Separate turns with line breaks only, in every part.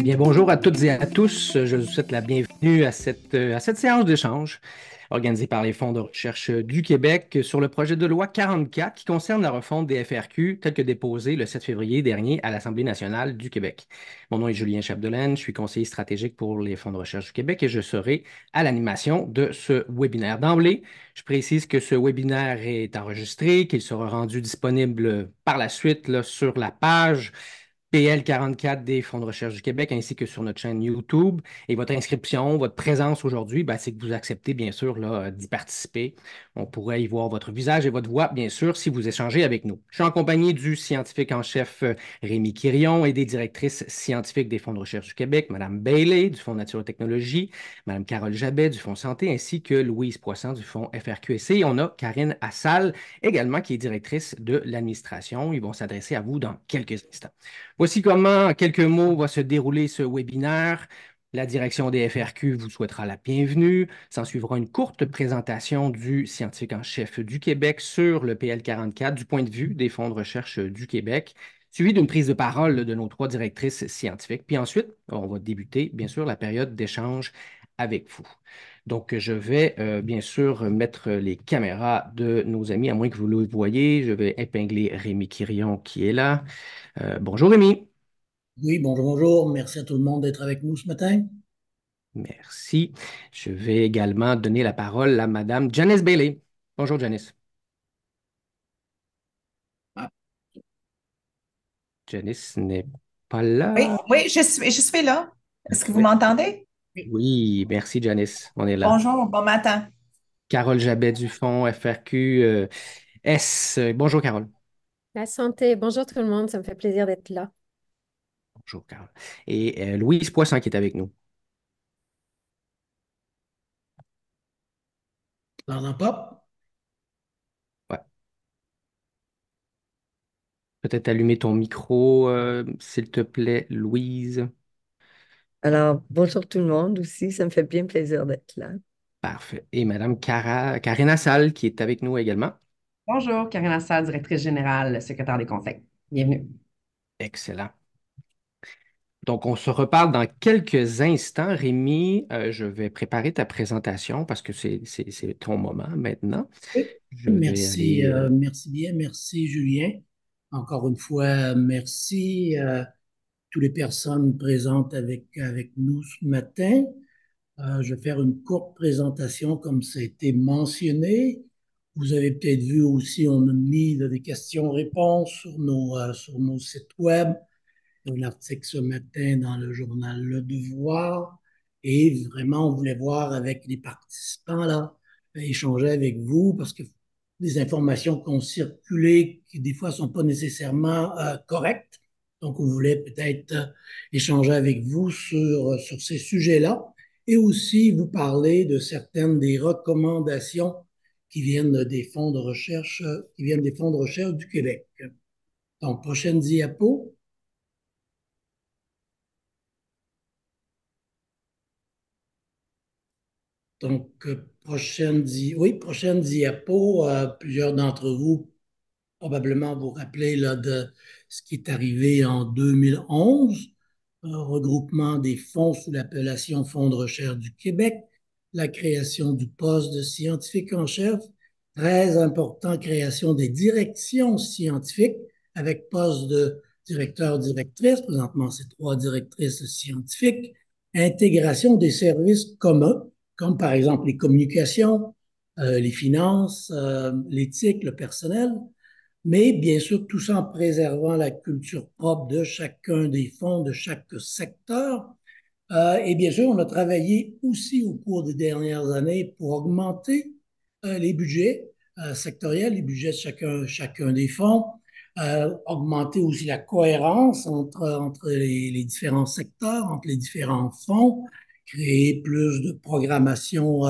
Bien, bonjour à toutes et à tous. Je vous souhaite la bienvenue à cette séance d'échange organisée par les fonds de recherche du Québec sur le projet de loi 44 qui concerne la refonte des FRQ tel que déposé le 7 février dernier à l'Assemblée nationale du Québec. Mon nom est Julien Chapdelaine, je suis conseiller stratégique pour les fonds de recherche du Québec et je serai à l'animation de ce webinaire. D'emblée, je précise que ce webinaire est enregistré, qu'il sera rendu disponible par la suite là, sur la page PL44 des Fonds de recherche du Québec, ainsi que sur notre chaîne YouTube. Et votre inscription, votre présence aujourd'hui, ben, c'est que vous acceptez, bien sûr, là, d'y participer. On pourrait y voir votre visage et votre voix, bien sûr, si vous échangez avec nous. Je suis en compagnie du scientifique en chef Rémi Quirion et des directrices scientifiques des Fonds de recherche du Québec, Mme Bailey du Fonds Nature et Technologie, Mme Carole Jabet du Fonds Santé, ainsi que Louise Poisson du Fonds FRQSC. Et on a Karine Assal également, qui est directrice de l'administration. Ils vont s'adresser à vous dans quelques instants. Voici comment, en quelques mots, va se dérouler ce webinaire. La direction des FRQ vous souhaitera la bienvenue. S'en suivra une courte présentation du scientifique en chef du Québec sur le PL44 du point de vue des fonds de recherche du Québec, suivi d'une prise de parole de nos trois directrices scientifiques. Puis ensuite, on va débuter, bien sûr, la période d'échange avec vous. Donc, je vais bien sûr mettre les caméras de nos amis, à moins que vous le voyez. Je vais épingler Rémi Quirion qui est là. Bonjour Rémi.
Oui, bonjour, bonjour. Merci à tout le monde d'être avec nous ce matin.
Merci. Je vais également donner la parole à Madame Janice Bailey. Bonjour Janice.
Ah,
Janice n'est pas
Oui,
là.
oui, je suis là. Est-ce que vous
Parfait.
m'entendez?
oui.
Oui, merci Janice. On est là.
Bonjour, bon matin.
Carole Jabet du Fonds FRQ S. Bonjour Carole.
La santé. Bonjour tout le monde, ça me fait plaisir d'être là.
Bonjour Carole. Et Louise Poisson qui est avec nous.
T'entends pas?
Ouais. Peut-être allumer ton micro, s'il te plaît, Louise.
Alors, bonjour tout le monde aussi, ça me fait bien plaisir d'être là.
Parfait. Et Madame Karina Salle qui est avec nous également.
Bonjour, Karine Assad, directrice générale, secrétaire des conseils. Bienvenue.
Excellent. Donc, on se reparle dans quelques instants. Rémi, je vais préparer ta présentation parce que c'est ton moment maintenant.
Oui.
Je vais
Merci,
aller.
merci bien, merci Julien. Encore une fois, merci à toutes les personnes présentes avec nous ce matin. Je vais faire une courte présentation comme ça a été mentionné. Vous avez peut-être vu aussi, on a mis là, des questions-réponses sur nos sites web. Un article ce matin dans le journal Le Devoir. Et vraiment, on voulait voir avec les participants là, échanger avec vous parce que des informations qui ont circulé qui des fois ne sont pas nécessairement correctes. Donc, on voulait peut-être échanger avec vous sur ces sujets-là et aussi vous parler de certaines des recommandations qui viennent des fonds de recherche, qui viennent des fonds de recherche du Québec. Donc, prochaine diapo. Donc, prochaine diapo. Plusieurs d'entre vous probablement vous rappelez là, de ce qui est arrivé en 2011, un regroupement des fonds sous l'appellation Fonds de recherche du Québec, la création du poste de scientifique en chef, très important, création des directions scientifiques avec poste de directeur-directrice, présentement c'est trois directrices scientifiques, intégration des services communs, comme par exemple les communications, les finances, l'éthique, le personnel, mais bien sûr, tout ça en préservant la culture propre de chacun des fonds, de chaque secteur. Et bien sûr, on a travaillé aussi au cours des dernières années pour augmenter les budgets sectoriels, les budgets de chacun des fonds, augmenter aussi la cohérence entre les différents secteurs, entre les différents fonds, créer plus de programmation,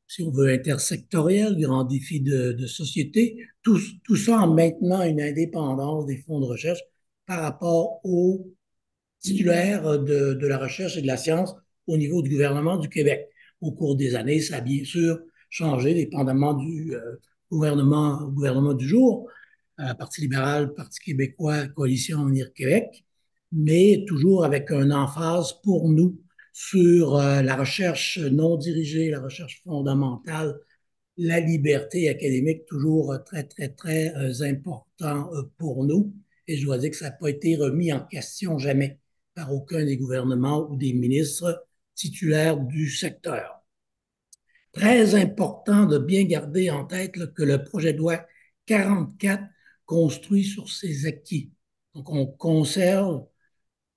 si on veut, intersectorielle, grand défi de société, tout ça en maintenant une indépendance des fonds de recherche par rapport aux titulaire de la recherche et de la science au niveau du gouvernement du Québec. Au cours des années, ça a bien sûr changé, dépendamment du gouvernement du jour, Parti libéral, Parti québécois, Coalition Avenir Québec. mais toujours avec une emphase pour nous sur la recherche non dirigée, la recherche fondamentale, la liberté académique, toujours très, très, très important pour nous. Et je dois dire que ça n'a pas été remis en question jamais par aucun des gouvernements ou des ministres titulaires du secteur. Très important de bien garder en tête là, que le projet de loi 44 construit sur ses acquis. Donc, on conserve,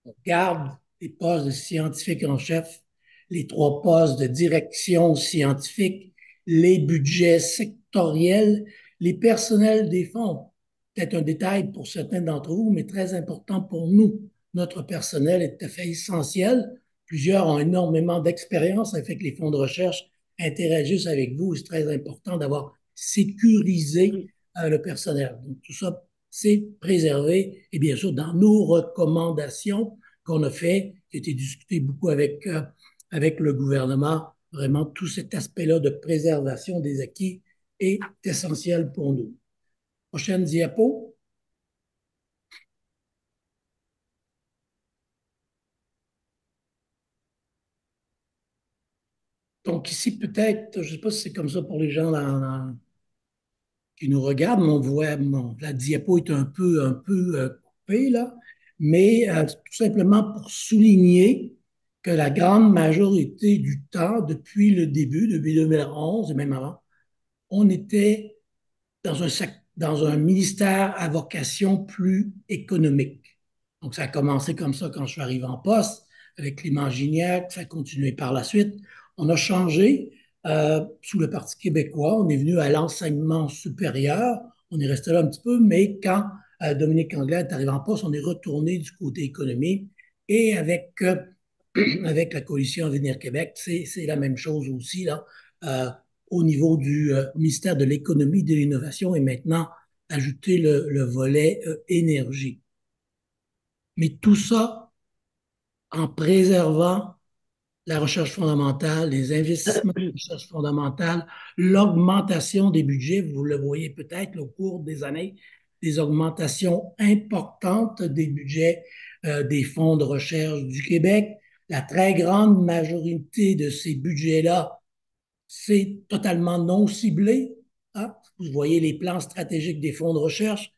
on garde les postes de scientifiques en chef, les 3 postes de direction scientifique, les budgets sectoriels, les personnels des fonds. Peut-être un détail pour certains d'entre vous, mais très important pour nous. Notre personnel est tout à fait essentiel. Plusieurs ont énormément d'expérience avec les fonds de recherche, interagissent avec vous. C'est très important d'avoir sécurisé le personnel. Donc, tout ça, c'est préservé. Et bien sûr, dans nos recommandations, qu'on a fait, qui a été discuté beaucoup avec le gouvernement. Vraiment, tout cet aspect-là de préservation des acquis est essentiel pour nous. Prochaine diapo. Donc ici, peut-être, je ne sais pas si c'est comme ça pour les gens qui nous regardent, mais on voit, la diapo est un peu coupée, là, mais tout simplement pour souligner que la grande majorité du temps, depuis le début, depuis 2011 et même avant, on était dans un ministère à vocation plus économique. Donc, ça a commencé comme ça quand je suis arrivé en poste avec Clément Gignac, ça a continué par la suite. On a changé sous le Parti québécois, on est venu à l'enseignement supérieur, on est resté là un petit peu, mais quand Dominique Anglade est arrivé en poste, on est retourné du côté économie et avec la coalition Avenir Québec, c'est la même chose aussi, là. Au niveau du ministère de l'Économie et de l'Innovation et maintenant ajouter le volet énergie. Mais tout ça en préservant la recherche fondamentale, les investissements en recherche fondamentale, l'augmentation des budgets, vous le voyez peut-être au cours des années, des augmentations importantes des budgets des fonds de recherche du Québec. La très grande majorité de ces budgets-là, c'est totalement non ciblé. Hein? Vous voyez les plans stratégiques des fonds de recherche,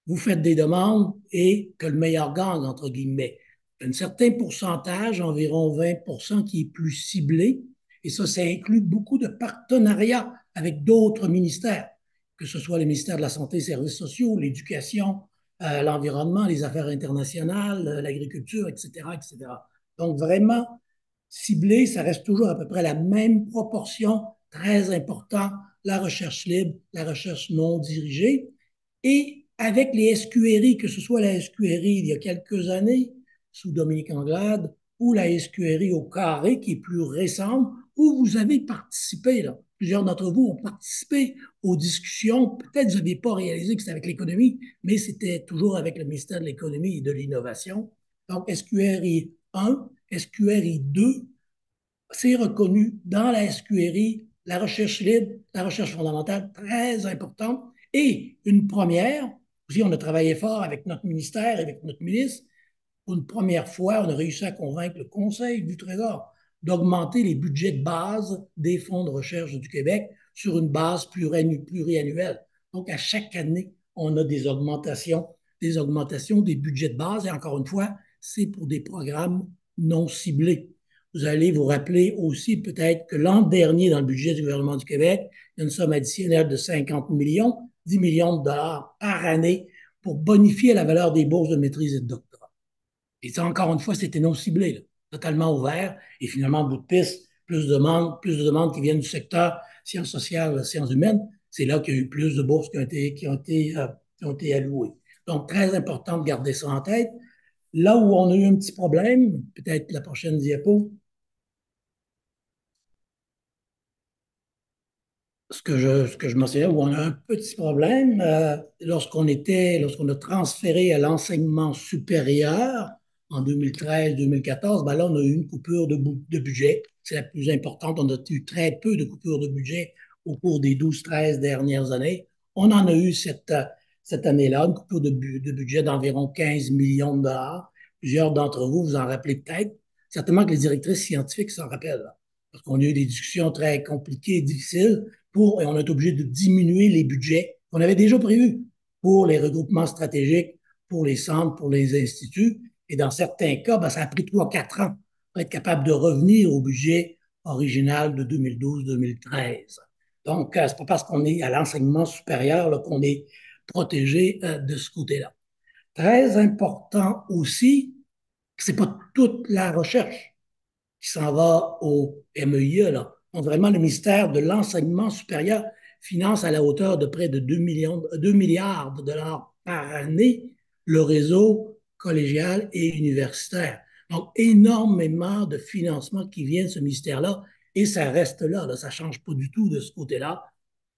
vous faites des demandes et que le meilleur gagne, entre guillemets. Un certain pourcentage, environ 20 qui est plus ciblé, et ça inclut beaucoup de partenariats avec d'autres ministères, que ce soit le ministère de la Santé et des Services sociaux, l'éducation, l'environnement, les affaires internationales, l'agriculture, etc., etc. Donc, vraiment, ciblé, ça reste toujours à peu près la même proportion, très important, la recherche libre, la recherche non dirigée. Et avec les SQRI, que ce soit la SQRI il y a quelques années, sous Dominique Anglade, ou la SQRI au carré, qui est plus récente, où vous avez participé, là. Plusieurs d'entre vous ont participé aux discussions. Peut-être que vous n'aviez pas réalisé que c'était avec l'économie, mais c'était toujours avec le ministère de l'Économie et de l'Innovation. Donc, SQRI 1, SQRI 2, c'est reconnu dans la SQRI, la recherche libre, la recherche fondamentale, très importante. Et une première, aussi on a travaillé fort avec notre ministère, avec notre ministre, pour une première fois, on a réussi à convaincre le Conseil du Trésor d'augmenter les budgets de base des fonds de recherche du Québec sur une base pluriannuelle. Donc, à chaque année, on a des augmentations des budgets de base. Et encore une fois, c'est pour des programmes non ciblés. Vous allez vous rappeler aussi peut-être que l'an dernier, dans le budget du gouvernement du Québec, il y a une somme additionnelle de 50 millions, 10 millions de dollars par année pour bonifier la valeur des bourses de maîtrise et de doctorat. Et ça, encore une fois, c'était non ciblé, là, totalement ouvert. Et finalement, bout de piste, plus de demandes qui viennent du secteur sciences sociales, sciences humaines. C'est là qu'il y a eu plus de bourses qui ont été allouées. Donc, très important de garder ça en tête. Là où on a eu un petit problème, peut-être la prochaine diapo, ce que je mentionnais, où on a un petit problème, lorsqu'on a transféré à l'enseignement supérieur en 2013-2014, ben là, on a eu une coupure de budget. C'est la plus importante. On a eu très peu de coupures de budget au cours des 12-13 dernières années. On en a eu cette année-là, une coupure de budget d'environ 15 millions de dollars. Plusieurs d'entre vous vous en rappelez peut-être. Certainement que les directrices scientifiques s'en rappellent, là, parce qu'on a eu des discussions très compliquées et difficiles et on est obligé de diminuer les budgets qu'on avait déjà prévus pour les regroupements stratégiques, pour les centres, pour les instituts. Et dans certains cas, ben, ça a pris 3, 4 ans pour être capable de revenir au budget original de 2012-2013. Donc, c'est pas parce qu'on est à l'enseignement supérieur là, qu'on est protégé de ce côté-là. Très important aussi, que c'est pas toute la recherche qui s'en va au MEIE, là. Donc, vraiment, le ministère de l'Enseignement supérieur finance à la hauteur de près de 2 milliards de dollars par année le réseau collégial et universitaire. Donc, énormément de financement qui vient de ce ministère-là et ça reste là, là. Ça ne change pas du tout de ce côté-là.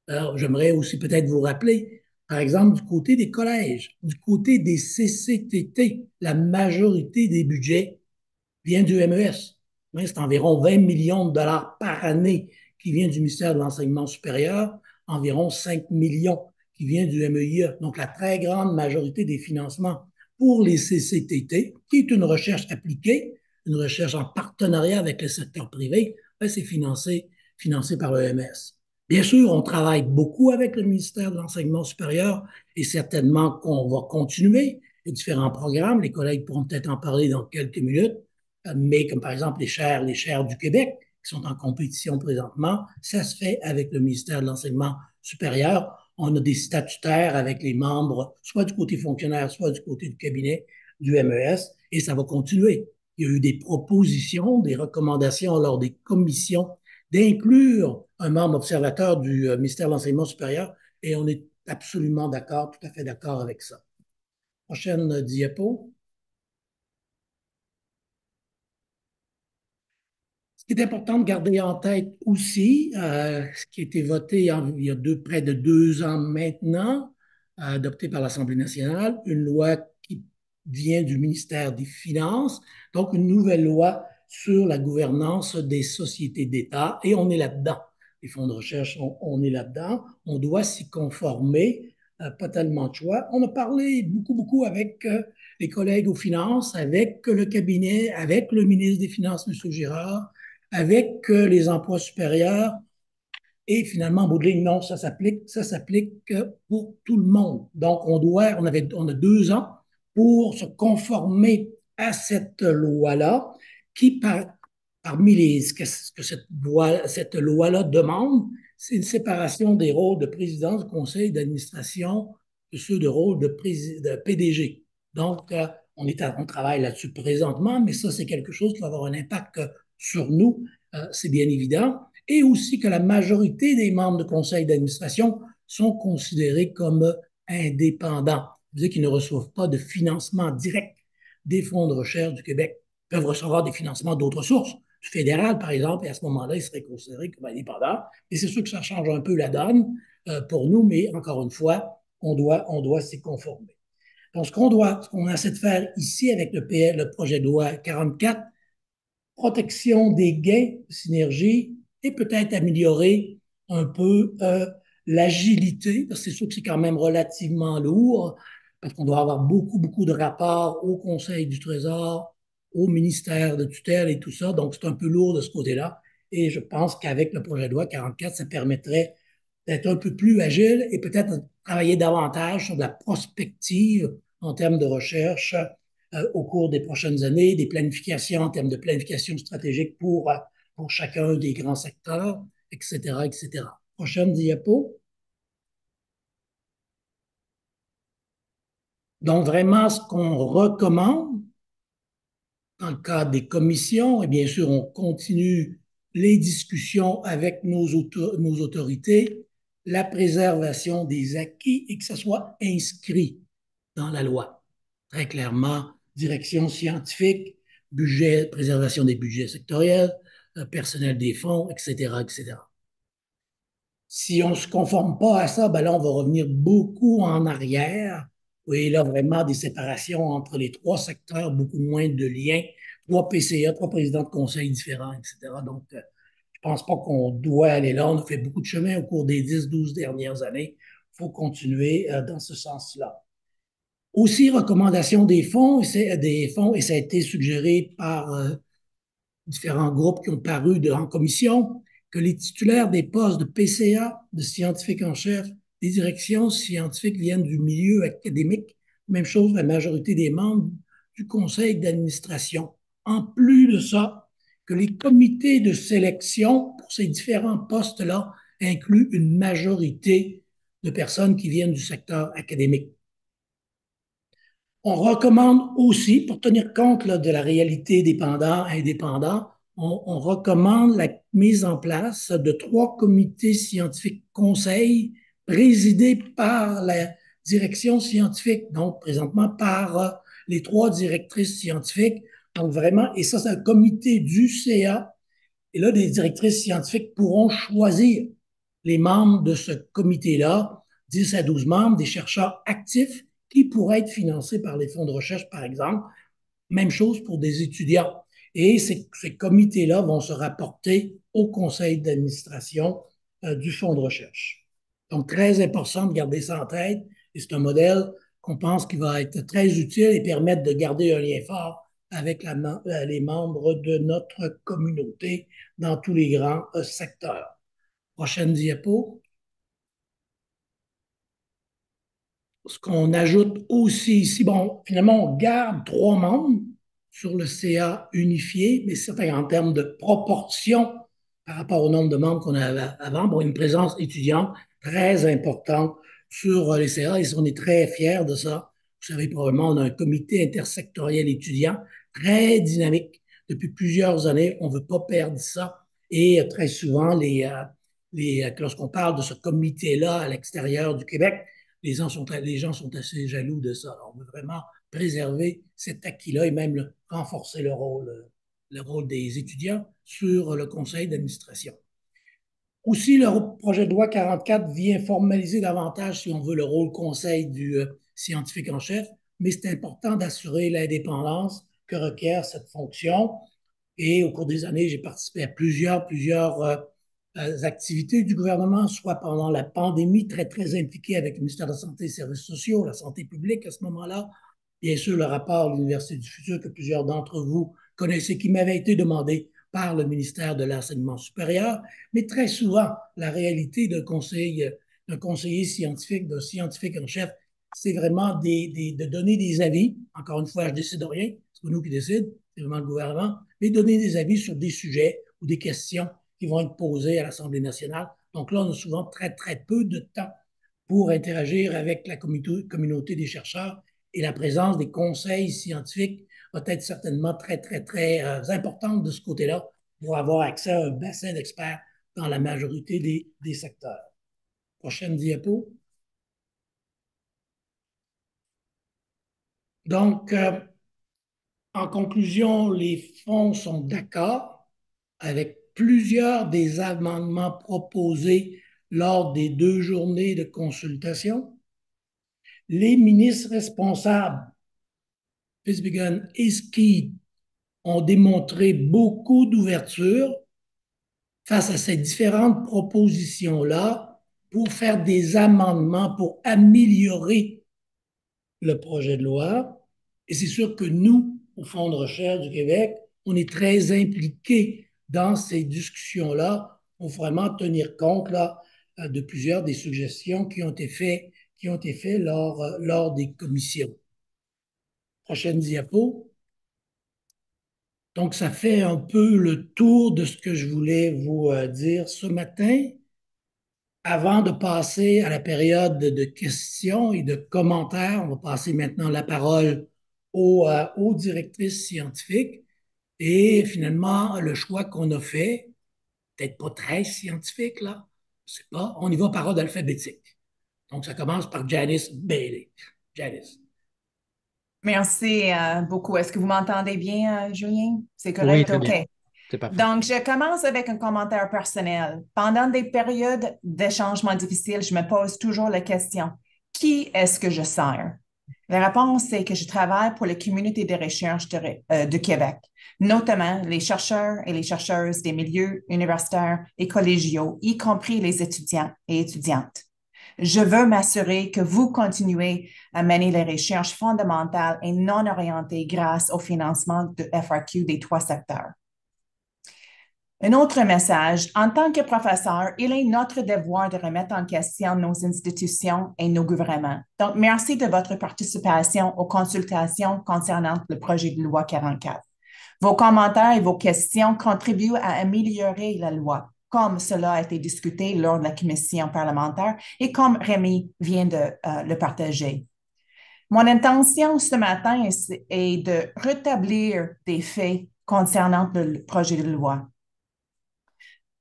Alors, j'aimerais aussi peut-être vous rappeler, par exemple, du côté des collèges, du côté des CCTT, la majorité des budgets vient du MES. C'est environ 20 millions de dollars par année qui vient du ministère de l'Enseignement supérieur, environ 5 millions qui vient du MEIE. Donc, la très grande majorité des financements pour les CCTT, qui est une recherche appliquée, une recherche en partenariat avec le secteur privé, c'est financé par le MES. Bien sûr, on travaille beaucoup avec le ministère de l'Enseignement supérieur et certainement qu'on va continuer les différents programmes. Les collègues pourront peut-être en parler dans quelques minutes, mais comme par exemple les chaires du Québec qui sont en compétition présentement, ça se fait avec le ministère de l'Enseignement supérieur. On a des statutaires avec les membres, soit du côté fonctionnaire, soit du côté du cabinet du MES, et ça va continuer. Il y a eu des propositions, des recommandations lors des commissions d'inclure un membre observateur du ministère de l'Enseignement supérieur, et on est absolument d'accord, tout à fait d'accord avec ça. Prochaine diapo. Ce qui est important de garder en tête aussi, ce qui a été voté il y a près de 2 ans maintenant, adopté par l'Assemblée nationale, une loi qui vient du ministère des Finances, donc une nouvelle loi sur la gouvernance des sociétés d'État, et on est là-dedans. Les fonds de recherche, on est là-dedans. On doit s'y conformer, pas tellement de choix. On a parlé beaucoup avec les collègues aux finances, avec le cabinet, avec le ministre des Finances, M. Girard, avec les emplois supérieurs. Et finalement, en bout de ligne, non, ça s'applique pour tout le monde. Donc, on a 2 ans pour se conformer à cette loi-là, qui, parmi ce que cette loi-là demande, c'est une séparation des rôles de président du conseil d'administration de ceux de rôle de PDG. Donc, on travaille là-dessus présentement, mais ça, c'est quelque chose qui va avoir un impact sur nous, c'est bien évident, et aussi que la majorité des membres du conseil d'administration sont considérés comme indépendants. C'est-à-dire qu'ils ne reçoivent pas de financement direct des fonds de recherche du Québec. Ils peuvent recevoir des financements d'autres sources, du fédéral, par exemple, et à ce moment-là, ils seraient considérés comme indépendants. Et c'est sûr que ça change un peu la donne pour nous, mais encore une fois, on doit s'y conformer. Donc, ce qu'on essaie de faire ici avec le projet de loi 44, protection des gains de synergie et peut-être améliorer un peu l'agilité, parce que c'est sûr que c'est quand même relativement lourd, parce qu'on doit avoir beaucoup de rapports au Conseil du Trésor, au ministère de tutelle et tout ça, donc c'est un peu lourd de ce côté-là. Et je pense qu'avec le projet de loi 44, ça permettrait d'être un peu plus agile et peut-être travailler davantage sur de la prospective en termes de recherche au cours des prochaines années, des planifications en termes de planification stratégique pour chacun des grands secteurs, etc., etc. Prochaine diapo. Donc, vraiment, ce qu'on recommande dans le cadre des commissions, et bien sûr, on continue les discussions avec nos autorités, la préservation des acquis et que ce soit inscrit dans la loi. Très clairement, direction scientifique, budget, préservation des budgets sectoriels, personnel des fonds, etc., etc. Si on ne se conforme pas à ça, ben là, on va revenir beaucoup en arrière. Oui, là, vraiment des séparations entre les 3 secteurs, beaucoup moins de liens, 3 PCA, 3 présidents de conseils différents, etc. Donc, je ne pense pas qu'on doit aller là. On a fait beaucoup de chemin au cours des 10, 12 dernières années. Il faut continuer dans ce sens-là. Aussi, recommandation des fonds, et ça a été suggéré par différents groupes qui ont paru en commission, que les titulaires des postes de PCA, de scientifiques en chef, des directions scientifiques viennent du milieu académique. Même chose, la majorité des membres du conseil d'administration. En plus de ça, que les comités de sélection pour ces différents postes-là incluent une majorité de personnes qui viennent du secteur académique. On recommande aussi, pour tenir compte là, de la réalité des pendants indépendants, on recommande la mise en place de 3 comités scientifiques conseils présidés par la direction scientifique, donc présentement par les 3 directrices scientifiques. Donc vraiment, et ça, c'est un comité du CA. Et là, les directrices scientifiques pourront choisir les membres de ce comité-là, 10 à 12 membres, des chercheurs actifs qui pourraient être financés par les fonds de recherche, par exemple. Même chose pour des étudiants. Et ces comités-là vont se rapporter au conseil d'administration du fonds de recherche. Donc, très important de garder ça en tête. Et c'est un modèle qu'on pense qui va être très utile et permettre de garder un lien fort avec les membres de notre communauté dans tous les grands secteurs. Prochaine diapo. Ce qu'on ajoute aussi ici, bon, finalement, on garde 3 membres sur le CA unifié, mais c'est en termes de proportion par rapport au nombre de membres qu'on avait avant. Bon, une présence étudiante très importante sur les CA et on est très fiers de ça. Vous savez, probablement, on a un comité intersectoriel étudiant très dynamique depuis plusieurs années. On ne veut pas perdre ça. Et très souvent, lorsqu'on parle de ce comité-là à l'extérieur du Québec, les gens sont assez jaloux de ça. Alors, on veut vraiment préserver cet acquis-là et même renforcer le rôle des étudiants sur le conseil d'administration. Aussi, le projet de loi 44 vient formaliser davantage, si on veut, le rôle conseil du scientifique en chef, mais c'est important d'assurer l'indépendance que requiert cette fonction. Et au cours des années, j'ai participé à plusieurs activités du gouvernement, soit pendant la pandémie, très, très impliqué avec le ministère de la Santé et des Services sociaux, la santé publique à ce moment-là. Bien sûr, le rapport de l'Université du futur que plusieurs d'entre vous connaissez, qui m'avait été demandé par le ministère de l'Enseignement supérieur, mais très souvent, la réalité d'un conseiller scientifique, d'un scientifique en chef, c'est vraiment de donner des avis. Encore une fois, je ne décide rien, c'est pas nous qui décident, c'est vraiment le gouvernement, mais donner des avis sur des sujets ou des questions qui vont être posées à l'Assemblée nationale. Donc là, on a souvent très, très peu de temps pour interagir avec la communauté des chercheurs et la présence des conseils scientifiques va être certainement très, très, très importante de ce côté-là pour avoir accès à un bassin d'experts dans la majorité des secteurs. Prochaine diapo. Donc, en conclusion, les fonds sont d'accord avec plusieurs des amendements proposés lors des 2 journées de consultation. Les ministres responsables, Fitzgibbon et Skeet, ont démontré beaucoup d'ouverture face à ces différentes propositions-là pour faire des amendements pour améliorer le projet de loi. Et c'est sûr que nous, au Fonds de recherche du Québec, on est très impliqués dans ces discussions-là pour vraiment tenir compte là, de plusieurs des suggestions qui ont été faites lors des commissions. Prochaine diapo. Donc, ça fait un peu le tour de ce que je voulais vous dire ce matin. Avant de passer à la période de questions et de commentaires, on va passer maintenant la parole aux directrices scientifiques. Et finalement, le choix qu'on a fait, peut-être pas très scientifique, là, je sais pas, on y va par ordre alphabétique. Donc, ça commence par Janice Bailey. Janice.
Merci beaucoup. Est-ce que vous m'entendez bien, Julien? C'est
Oui,
correct?
très
OK.
bien. C'est parfait.
Donc, je commence avec un commentaire personnel. Pendant des périodes de changement difficiles, je me pose toujours la question, qui est-ce que je sers? La réponse, c'est que je travaille pour la communauté de recherche de Québec, notamment les chercheurs et les chercheuses des milieux universitaires et collégiaux, y compris les étudiants et étudiantes. Je veux m'assurer que vous continuez à mener les recherches fondamentales et non orientées grâce au financement de FRQ des 3 secteurs. Un autre message, en tant que professeur, il est notre devoir de remettre en question nos institutions et nos gouvernements. Donc, merci de votre participation aux consultations concernant le projet de loi 44. Vos commentaires et vos questions contribuent à améliorer la loi, comme cela a été discuté lors de la commission parlementaire et comme Rémi vient de le partager. Mon intention ce matin est de rétablir des faits concernant le projet de loi.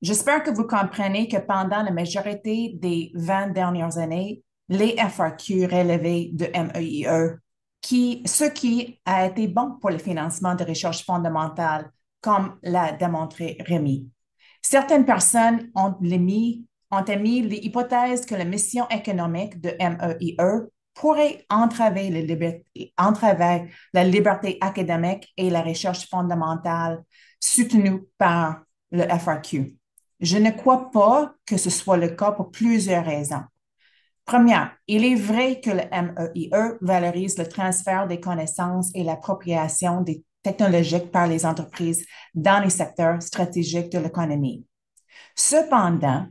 J'espère que vous comprenez que pendant la majorité des 20 dernières années, les FRQ relevaient de MEIE, ce qui a été bon pour le financement de recherche fondamentale, comme l'a démontré Rémi. Certaines personnes ont émis l'hypothèse que la mission économique de MEIE pourrait entraver la liberté académique et la recherche fondamentale soutenue par le FRQ. Je ne crois pas que ce soit le cas pour plusieurs raisons. Première, il est vrai que le MEIE valorise le transfert des connaissances et l'appropriation des technologiques par les entreprises dans les secteurs stratégiques de l'économie. Cependant,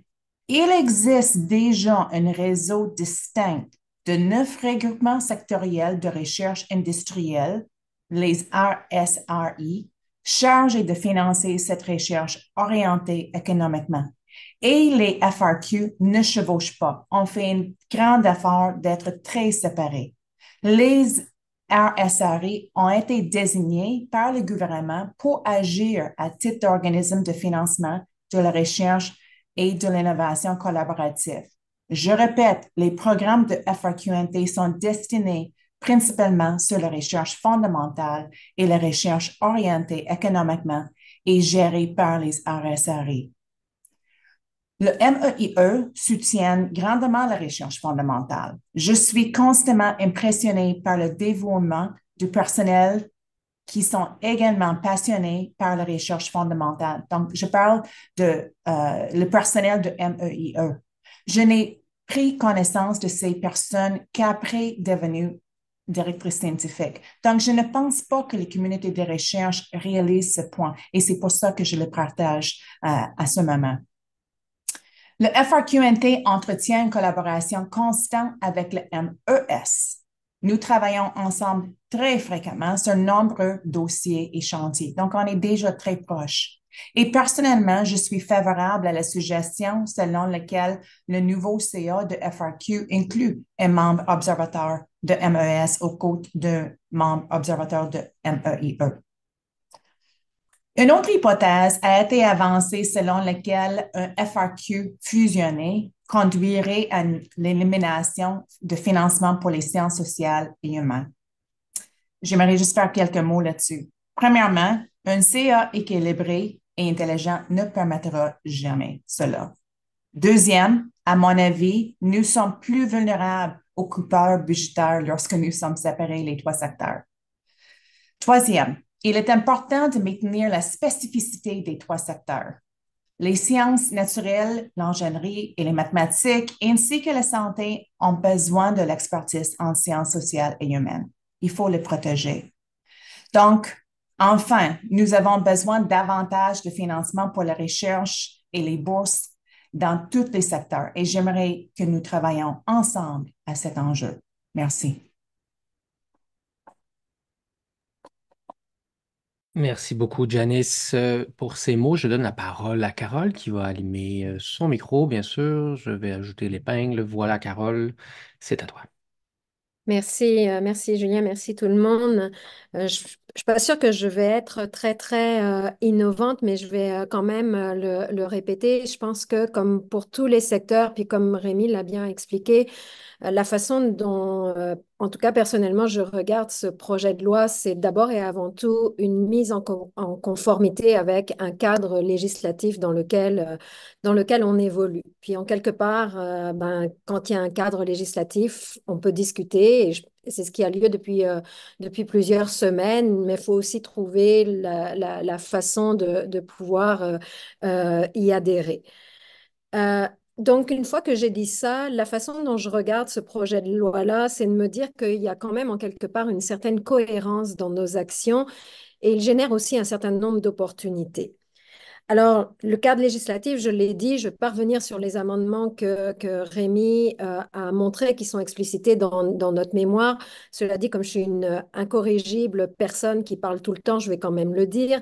il existe déjà un réseau distinct de 9 regroupements sectoriels de recherche industrielle, les RSRI, chargés de financer cette recherche orientée économiquement. Et les FRQ ne chevauchent pas. On fait un grand effort d'être très séparés. Les RSRI ont été désignés par le gouvernement pour agir à titre d'organisme de financement de la recherche et de l'innovation collaborative. Je répète, les programmes de FRQNT sont destinés principalement sur la recherche fondamentale et la recherche orientée économiquement et gérée par les RSRI. Le MEIE soutient grandement la recherche fondamentale. Je suis constamment impressionnée par le dévouement du personnel qui sont également passionnés par la recherche fondamentale. Donc, je parle de le personnel de MEIE. Je n'ai pris connaissance de ces personnes qu'après devenue directrice scientifique. Donc, je ne pense pas que les communautés de recherche réalisent ce point et c'est pour ça que je le partage à ce moment. Le FRQNT entretient une collaboration constante avec le MES. Nous travaillons ensemble très fréquemment sur nombreux dossiers et chantiers, donc on est déjà très proches. Et personnellement, je suis favorable à la suggestion selon laquelle le nouveau CA de FRQ inclut un membre observateur de MES au côté d'un membre observateur de MEIE. Une autre hypothèse a été avancée selon laquelle un FRQ fusionné conduirait à l'élimination de financement pour les sciences sociales et humaines. J'aimerais juste faire quelques mots là-dessus. Premièrement, un CA équilibré et intelligent ne permettra jamais cela. Deuxième, à mon avis, nous sommes plus vulnérables aux coupeurs budgétaires lorsque nous sommes séparés les 3 secteurs. Troisième, il est important de maintenir la spécificité des 3 secteurs. Les sciences naturelles, l'ingénierie et les mathématiques, ainsi que la santé, ont besoin de l'expertise en sciences sociales et humaines. Il faut les protéger. Donc, enfin, nous avons besoin davantage de financement pour la recherche et les bourses dans tous les secteurs et j'aimerais que nous travaillions ensemble à cet enjeu. Merci.
Merci beaucoup, Janice, pour ces mots. Je donne la parole à Carole qui va allumer son micro, bien sûr. Je vais ajouter l'épingle. Voilà, Carole, c'est à toi.
Merci, merci Julien, merci tout le monde. Je ne suis pas sûre que je vais être très, très innovante, mais je vais quand même le répéter. Je pense que comme pour tous les secteurs, puis comme Rémi l'a bien expliqué, la façon dont, en tout cas personnellement, je regarde ce projet de loi, c'est d'abord et avant tout une mise en conformité avec un cadre législatif dans lequel on évolue. Puis en quelque part, quand il y a un cadre législatif, on peut discuter, et c'est ce qui a lieu depuis plusieurs semaines, mais il faut aussi trouver la façon de pouvoir y adhérer. Donc, une fois que j'ai dit ça, la façon dont je regarde ce projet de loi-là, c'est de me dire qu'il y a quand même en quelque part une certaine cohérence dans nos actions et il génère aussi un certain nombre d'opportunités. Alors, le cadre législatif, je l'ai dit, je vais pas revenir sur les amendements que Rémi a montrés, qui sont explicités dans notre mémoire. Cela dit, comme je suis une incorrigible personne qui parle tout le temps, je vais quand même le dire.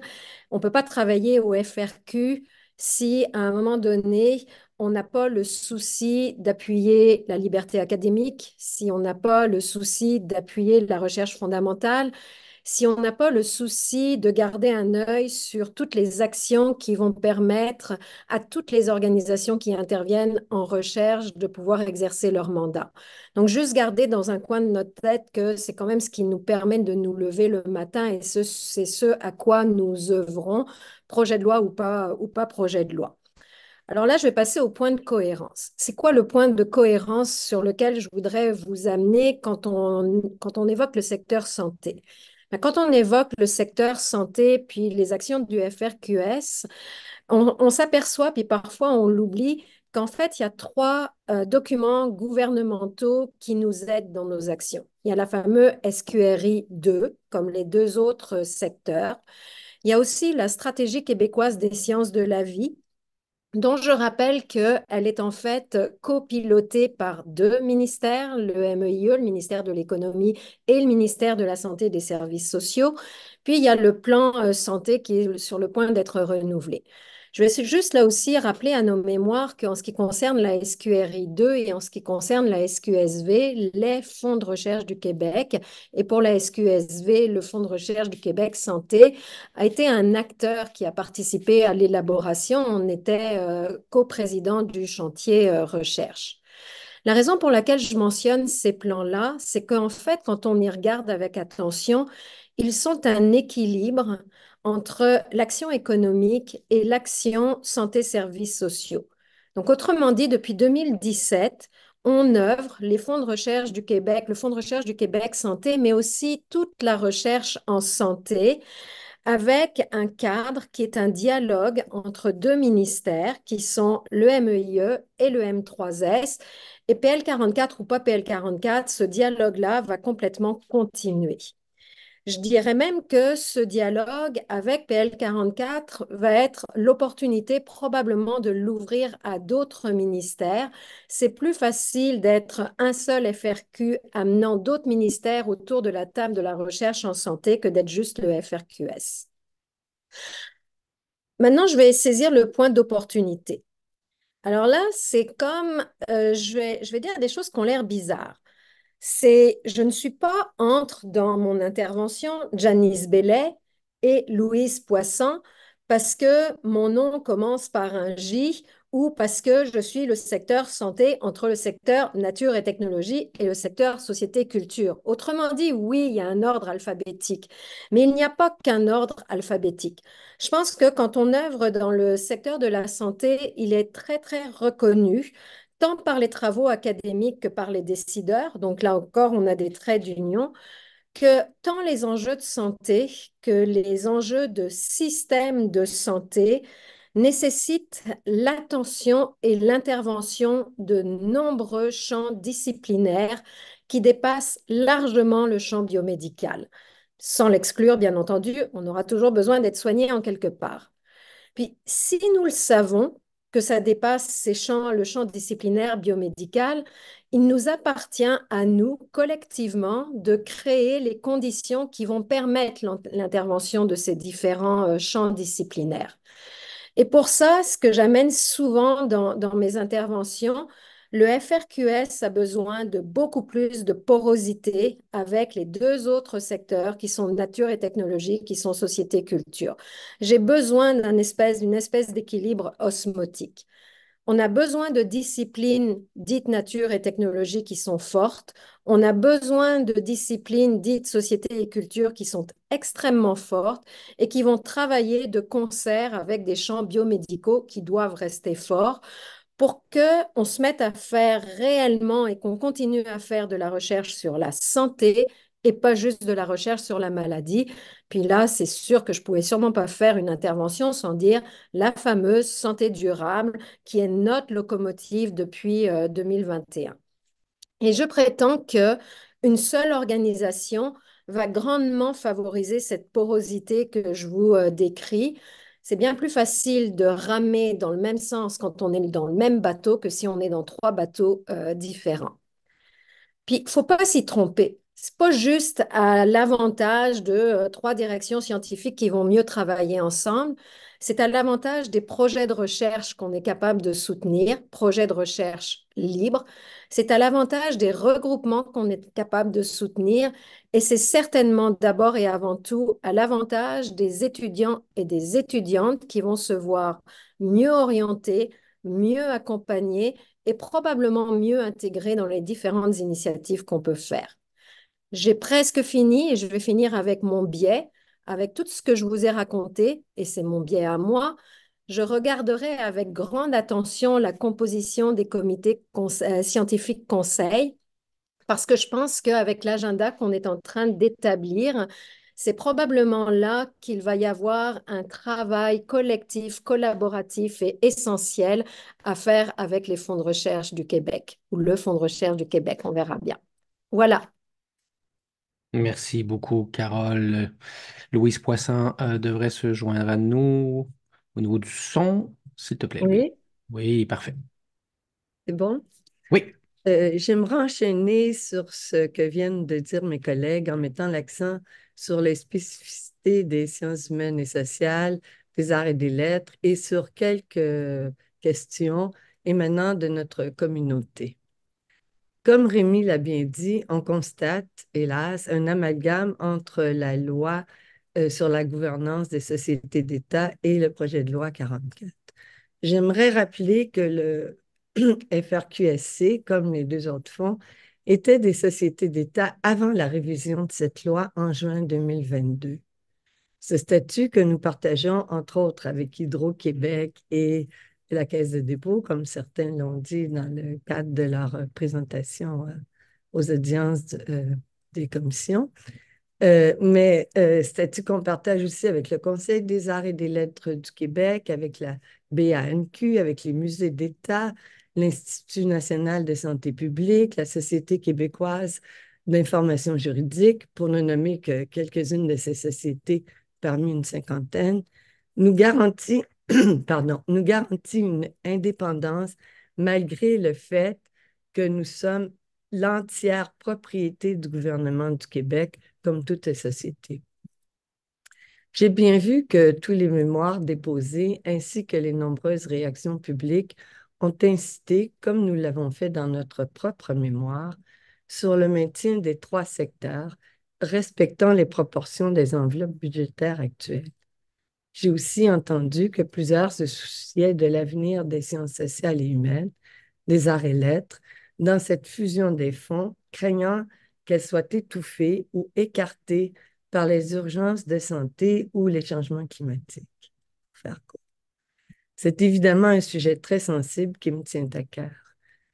On ne peut pas travailler au FRQ si, à un moment donné, on n'a pas le souci d'appuyer la liberté académique, si on n'a pas le souci d'appuyer la recherche fondamentale, si on n'a pas le souci de garder un œil sur toutes les actions qui vont permettre à toutes les organisations qui interviennent en recherche de pouvoir exercer leur mandat. Donc, juste garder dans un coin de notre tête que c'est quand même ce qui nous permet de nous lever le matin et c'est ce à quoi nous œuvrons, projet de loi ou pas projet de loi. Alors là, je vais passer au point de cohérence. C'est quoi le point de cohérence sur lequel je voudrais vous amener quand on évoque le secteur santé? Quand on évoque le secteur santé puis les actions du FRQS, on s'aperçoit, puis parfois on l'oublie, qu'en fait, il y a trois documents gouvernementaux qui nous aident dans nos actions. Il y a la fameuse SQRI 2, comme les deux autres secteurs. Il y a aussi la stratégie québécoise des sciences de la vie, dont je rappelle qu'elle est en fait copilotée par deux ministères, le MEIE, le ministère de l'Économie, et le ministère de la Santé et des Services sociaux. Puis il y a le plan santé qui est sur le point d'être renouvelé. Je vais juste là aussi rappeler à nos mémoires qu'en ce qui concerne la SQRI 2 et en ce qui concerne la SQSV, les fonds de recherche du Québec, et pour la SQSV, le Fonds de recherche du Québec Santé, a été un acteur qui a participé à l'élaboration. On était coprésident du chantier recherche. La raison pour laquelle je mentionne ces plans-là, c'est qu'en fait, quand on y regarde avec attention, ils sont un équilibre entre l'action économique et l'action santé-services sociaux. Donc, autrement dit, depuis 2017, on œuvre les fonds de recherche du Québec, le Fonds de recherche du Québec Santé, mais aussi toute la recherche en santé, avec un cadre qui est un dialogue entre deux ministères qui sont le MEIE et le M3S. Et PL44 ou pas PL44, ce dialogue-là va complètement continuer. Je dirais même que ce dialogue avec PL44 va être l'opportunité probablement de l'ouvrir à d'autres ministères. C'est plus facile d'être un seul FRQ amenant d'autres ministères autour de la table de la recherche en santé que d'être juste le FRQS. Maintenant, je vais saisir le point d'opportunité. Alors là, c'est comme, je vais dire des choses qui ont l'air bizarres. Je ne suis pas entre dans mon intervention Janice Bellet et Louise Poisson parce que mon nom commence par un J ou parce que je suis le secteur santé entre le secteur nature et technologie et le secteur société et culture. Autrement dit, oui, il y a un ordre alphabétique, mais il n'y a pas qu'un ordre alphabétique. Je pense que quand on œuvre dans le secteur de la santé, il est très, très reconnu tant par les travaux académiques que par les décideurs. Donc là encore, on a des traits d'union, que tant les enjeux de santé que les enjeux de système de santé nécessitent l'attention et l'intervention de nombreux champs disciplinaires qui dépassent largement le champ biomédical. Sans l'exclure, bien entendu, on aura toujours besoin d'être soigné en quelque part. Puis, si nous le savons, que ça dépasse le champ disciplinaire biomédical, il nous appartient à nous, collectivement, de créer les conditions qui vont permettre l'intervention de ces différents champs disciplinaires. Et pour ça, ce que j'amène souvent dans mes interventions, le FRQS a besoin de beaucoup plus de porosité avec les deux autres secteurs qui sont nature et technologie, qui sont société et culture. J'ai besoin d'une espèce d'équilibre osmotique. On a besoin de disciplines dites nature et technologie qui sont fortes. On a besoin de disciplines dites société et culture qui sont extrêmement fortes et qui vont travailler de concert avec des champs biomédicaux qui doivent rester forts pour qu'on se mette à faire réellement et qu'on continue à faire de la recherche sur la santé et pas juste de la recherche sur la maladie. Puis là, c'est sûr que je pouvais sûrement pas faire une intervention sans dire la fameuse santé durable qui est notre locomotive depuis 2021. Et je prétends que une seule organisation va grandement favoriser cette porosité que je vous décris. C'est bien plus facile de ramer dans le même sens quand on est dans le même bateau que si on est dans trois bateaux différents. Puis, il ne faut pas s'y tromper. C'est pas juste à l'avantage de trois directions scientifiques qui vont mieux travailler ensemble. C'est à l'avantage des projets de recherche qu'on est capable de soutenir, projets de recherche libres. C'est à l'avantage des regroupements qu'on est capable de soutenir. Et c'est certainement d'abord et avant tout à l'avantage des étudiants et des étudiantes qui vont se voir mieux orientés, mieux accompagnés et probablement mieux intégrés dans les différentes initiatives qu'on peut faire. J'ai presque fini et je vais finir avec mon biais, avec tout ce que je vous ai raconté, et c'est mon biais à moi. Je regarderai avec grande attention la composition des comités scientifiques conseils parce que je pense qu'avec l'agenda qu'on est en train d'établir, c'est probablement là qu'il va y avoir un travail collectif, collaboratif et essentiel à faire avec les fonds de recherche du Québec ou le Fonds de recherche du Québec, on verra bien. Voilà.
Merci beaucoup, Carole. Louise Poisson devrait se joindre à nous au niveau du son, s'il te plaît, Louise.
Oui,
Oui, parfait.
c'est bon.
Oui,
J'aimerais enchaîner sur ce que viennent de dire mes collègues en mettant l'accent sur les spécificités des sciences humaines et sociales, des arts et des lettres et sur quelques questions émanant de notre communauté. Comme Rémi l'a bien dit, on constate, hélas, un amalgame entre la loi sur la gouvernance des sociétés d'État et le projet de loi 44. J'aimerais rappeler que le FRQSC, comme les deux autres fonds, étaient des sociétés d'État avant la révision de cette loi en juin 2022. Ce statut que nous partageons, entre autres, avec Hydro-Québec et la Caisse de dépôt, comme certains l'ont dit dans le cadre de leur présentation aux audiences des commissions, statut qu'on partage aussi avec le Conseil des arts et des lettres du Québec, avec la BANQ, avec les musées d'État, l'Institut national de santé publique, la Société québécoise d'information juridique, pour ne nommer que quelques-unes de ces sociétés parmi une cinquantaine, nous garantit, nous garantit une indépendance malgré le fait que nous sommes l'entière propriété du gouvernement du Québec, comme toute société. J'ai bien vu que tous les mémoires déposés ainsi que les nombreuses réactions publiques ont incité, comme nous l'avons fait dans notre propre mémoire, sur le maintien des trois secteurs, respectant les proportions des enveloppes budgétaires actuelles. J'ai aussi entendu que plusieurs se souciaient de l'avenir des sciences sociales et humaines, des arts et lettres, dans cette fusion des fonds, craignant qu'elle soit étouffée ou écartée par les urgences de santé ou les changements climatiques. Faire court. C'est évidemment un sujet très sensible qui me tient à cœur.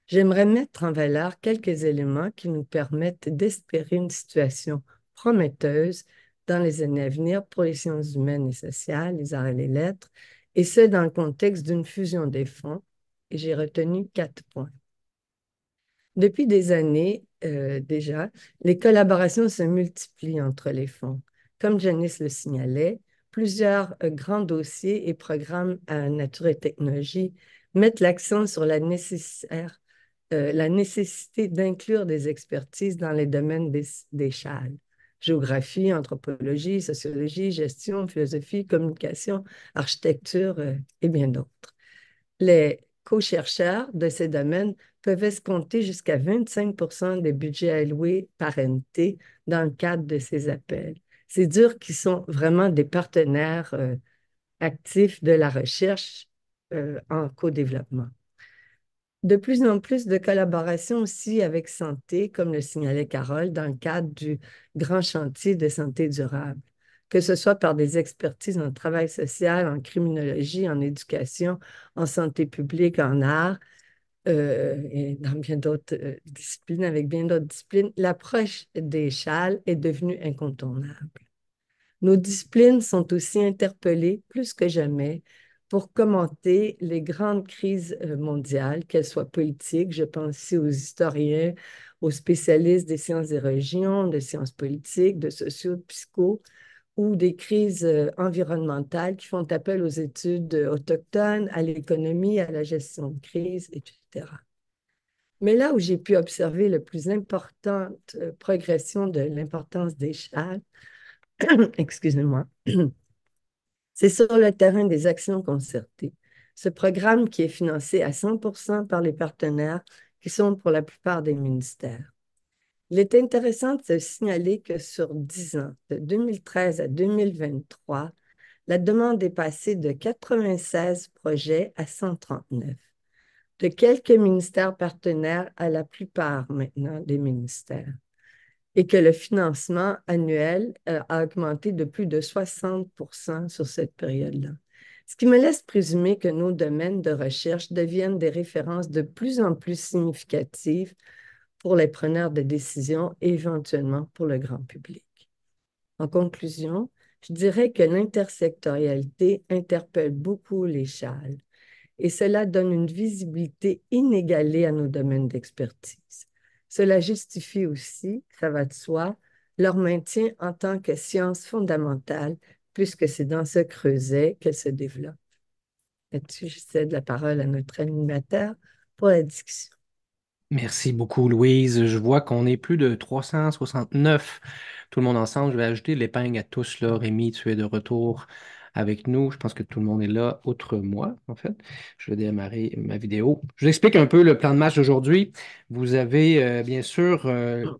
J'aimerais mettre en valeur quelques éléments qui nous permettent d'espérer une situation prometteuse dans les années à venir pour les sciences humaines et sociales, les arts et les lettres, et ce, dans le contexte d'une fusion des fonds. Et j'ai retenu 4 points. Depuis des années déjà, les collaborations se multiplient entre les fonds. Comme Janice le signalait, plusieurs grands dossiers et programmes à nature et technologie mettent l'accent sur la nécessité d'inclure des expertises dans les domaines des CHAL. Géographie, anthropologie, sociologie, gestion, philosophie, communication, architecture et bien d'autres. Les co-chercheurs de ces domaines peuvent escompter jusqu'à 25% des budgets alloués par NT dans le cadre de ces appels. C'est dire qu'ils sont vraiment des partenaires actifs de la recherche en co-développement. De plus en plus de collaboration aussi avec santé, comme le signalait Carole, dans le cadre du grand chantier de santé durable, que ce soit par des expertises en travail social, en criminologie, en éducation, en santé publique, en art, et dans bien d'autres disciplines, avec bien d'autres disciplines, l'approche des châles est devenue incontournable. Nos disciplines sont aussi interpellées plus que jamais pour commenter les grandes crises mondiales, qu'elles soient politiques, je pense ici aux historiens, aux spécialistes des sciences des religions, de sciences politiques, de sociaux, de psycho, ou des crises environnementales qui font appel aux études autochtones, à l'économie, à la gestion de crise, etc. Mais là où j'ai pu observer la plus importante progression de l'importance des châles, excusez-moi, c'est sur le terrain des actions concertées. Ce programme qui est financé à 100% par les partenaires qui sont pour la plupart des ministères. Il est intéressant de se signaler que sur 10 ans, de 2013 à 2023, la demande est passée de 96 projets à 139, de quelques ministères partenaires à la plupart maintenant des ministères, et que le financement annuel a augmenté de plus de 60% sur cette période-là. Ce qui me laisse présumer que nos domaines de recherche deviennent des références de plus en plus significatives pour les preneurs de décision et éventuellement pour le grand public. En conclusion, je dirais que l'intersectorialité interpelle beaucoup les châles et cela donne une visibilité inégalée à nos domaines d'expertise. Cela justifie aussi, ça va de soi, leur maintien en tant que science fondamentale, puisque c'est dans ce creuset qu'elles se développent. Là-dessus, je cède la parole à notre animateur pour la discussion.
Merci beaucoup, Louise. Je vois qu'on est plus de 369, tout le monde ensemble. Je vais ajouter l'épingle à tous, là. Rémi, tu es de retour avec nous. Je pense que tout le monde est là, outre moi, en fait. Je vais démarrer ma vidéo. Je vous explique un peu le plan de match d'aujourd'hui. Vous avez bien sûr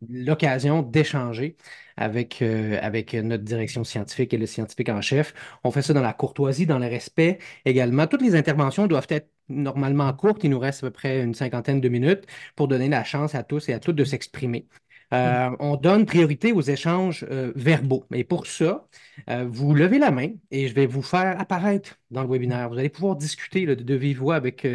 l'occasion d'échanger avec notre direction scientifique et le scientifique en chef. On fait ça dans la courtoisie, dans le respect également. Toutes les interventions doivent être normalement courtes. Il nous reste à peu près une cinquantaine de minutes pour donner la chance à tous et à toutes de s'exprimer. On donne priorité aux échanges verbaux. Et pour ça, vous levez la main et je vais vous faire apparaître dans le webinaire. Vous allez pouvoir discuter là, de vive voix avec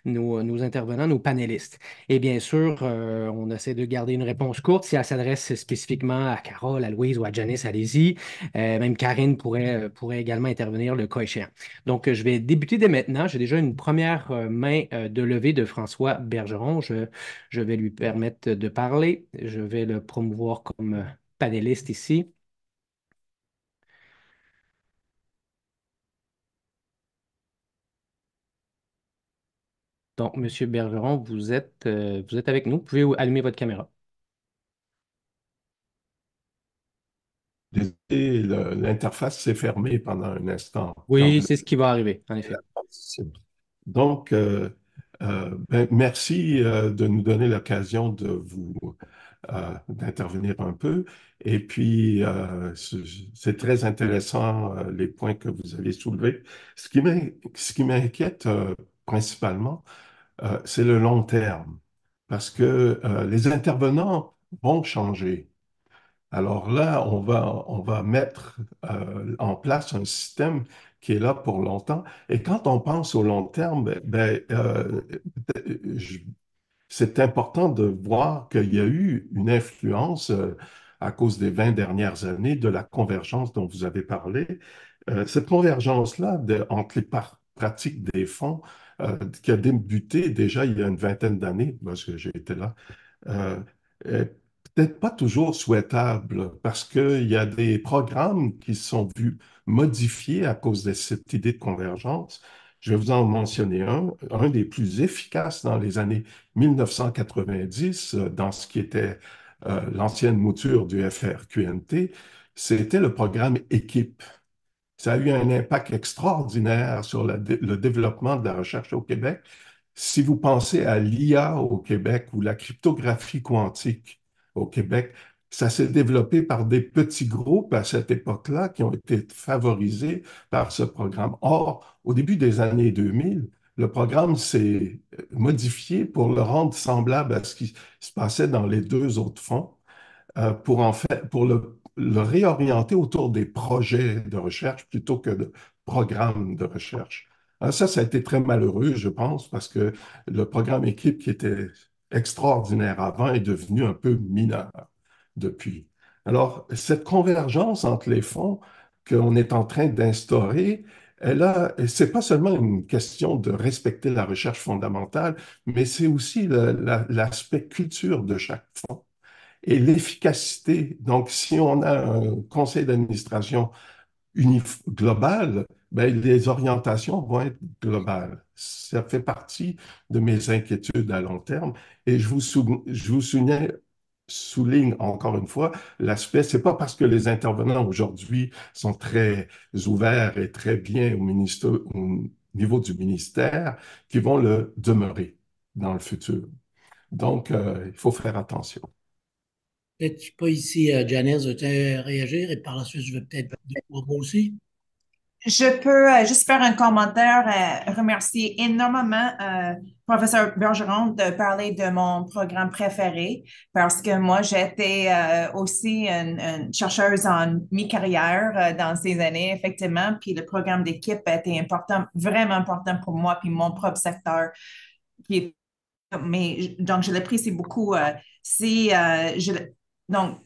nos intervenants, nos panélistes. Et bien sûr, on essaie de garder une réponse courte. Si elle s'adresse spécifiquement à Carole, à Louise ou à Janice, allez-y. Même Karine pourrait également intervenir le cas échéant. Donc, je vais débuter dès maintenant. J'ai déjà une première main de levée de François Bergeron. Je vais lui permettre de parler. Je vais le promouvoir comme panéliste ici. Donc, Monsieur Bergeron, vous êtes avec nous. Vous pouvez allumer votre caméra.
L'interface s'est fermée pendant un instant.
Oui, c'est ce qui va arriver, en effet.
Donc, merci de nous donner l'occasion d'intervenir un peu. Et puis, c'est très intéressant les points que vous avez soulevés. Ce qui m'inquiète principalement, c'est le long terme, parce que les intervenants vont changer. Alors là, on va mettre en place un système qui est là pour longtemps. Et quand on pense au long terme, je- c'est important de voir qu'il y a eu une influence à cause des 20 dernières années de la convergence dont vous avez parlé. Cette convergence-là entre les pratiques des fonds qui a débuté déjà il y a une vingtaine d'années, parce que j'ai été là, euh, est peut-être pas toujours souhaitable parce qu'il y a des programmes qui sont vus modifiés à cause de cette idée de convergence. Je vais vous en mentionner un des plus efficaces dans les années 1990, dans ce qui était l'ancienne mouture du FRQNT, c'était le programme Équipe. Ça a eu un impact extraordinaire sur le développement de la recherche au Québec. Si vous pensez à l'IA au Québec ou la cryptographie quantique au Québec, ça s'est développé par des petits groupes à cette époque-là qui ont été favorisés par ce programme. Or, au début des années 2000, le programme s'est modifié pour le rendre semblable à ce qui se passait dans les deux autres fonds, pour le réorienter autour des projets de recherche plutôt que de programmes de recherche. Ça a été très malheureux, je pense, parce que le programme équipe qui était extraordinaire avant est devenu un peu mineur depuis. Alors, cette convergence entre les fonds qu'on est en train d'instaurer, c'est pas seulement une question de respecter la recherche fondamentale, mais c'est aussi l'aspect culture de chaque fonds et l'efficacité. Donc, si on a un conseil d'administration global, ben, les orientations vont être globales. Ça fait partie de mes inquiétudes à long terme. Et je vous souligne encore une fois l'aspect, c'est pas parce que les intervenants aujourd'hui sont très ouverts et très bien au niveau du ministère qu'ils vont le demeurer dans le futur. Donc, il faut faire attention.
Peut-être, je suis pas ici, Janice, veux-tu réagir et par la suite, je vais peut-être dire moi aussi.
Je peux juste faire un commentaire, remercier énormément professeur Bergeron de parler de mon programme préféré parce que moi, j'étais aussi une chercheuse en mi-carrière dans ces années, effectivement, puis le programme d'équipe a été important, vraiment important pour moi, puis mon propre secteur. Qui donc, je l'apprécie beaucoup. Donc,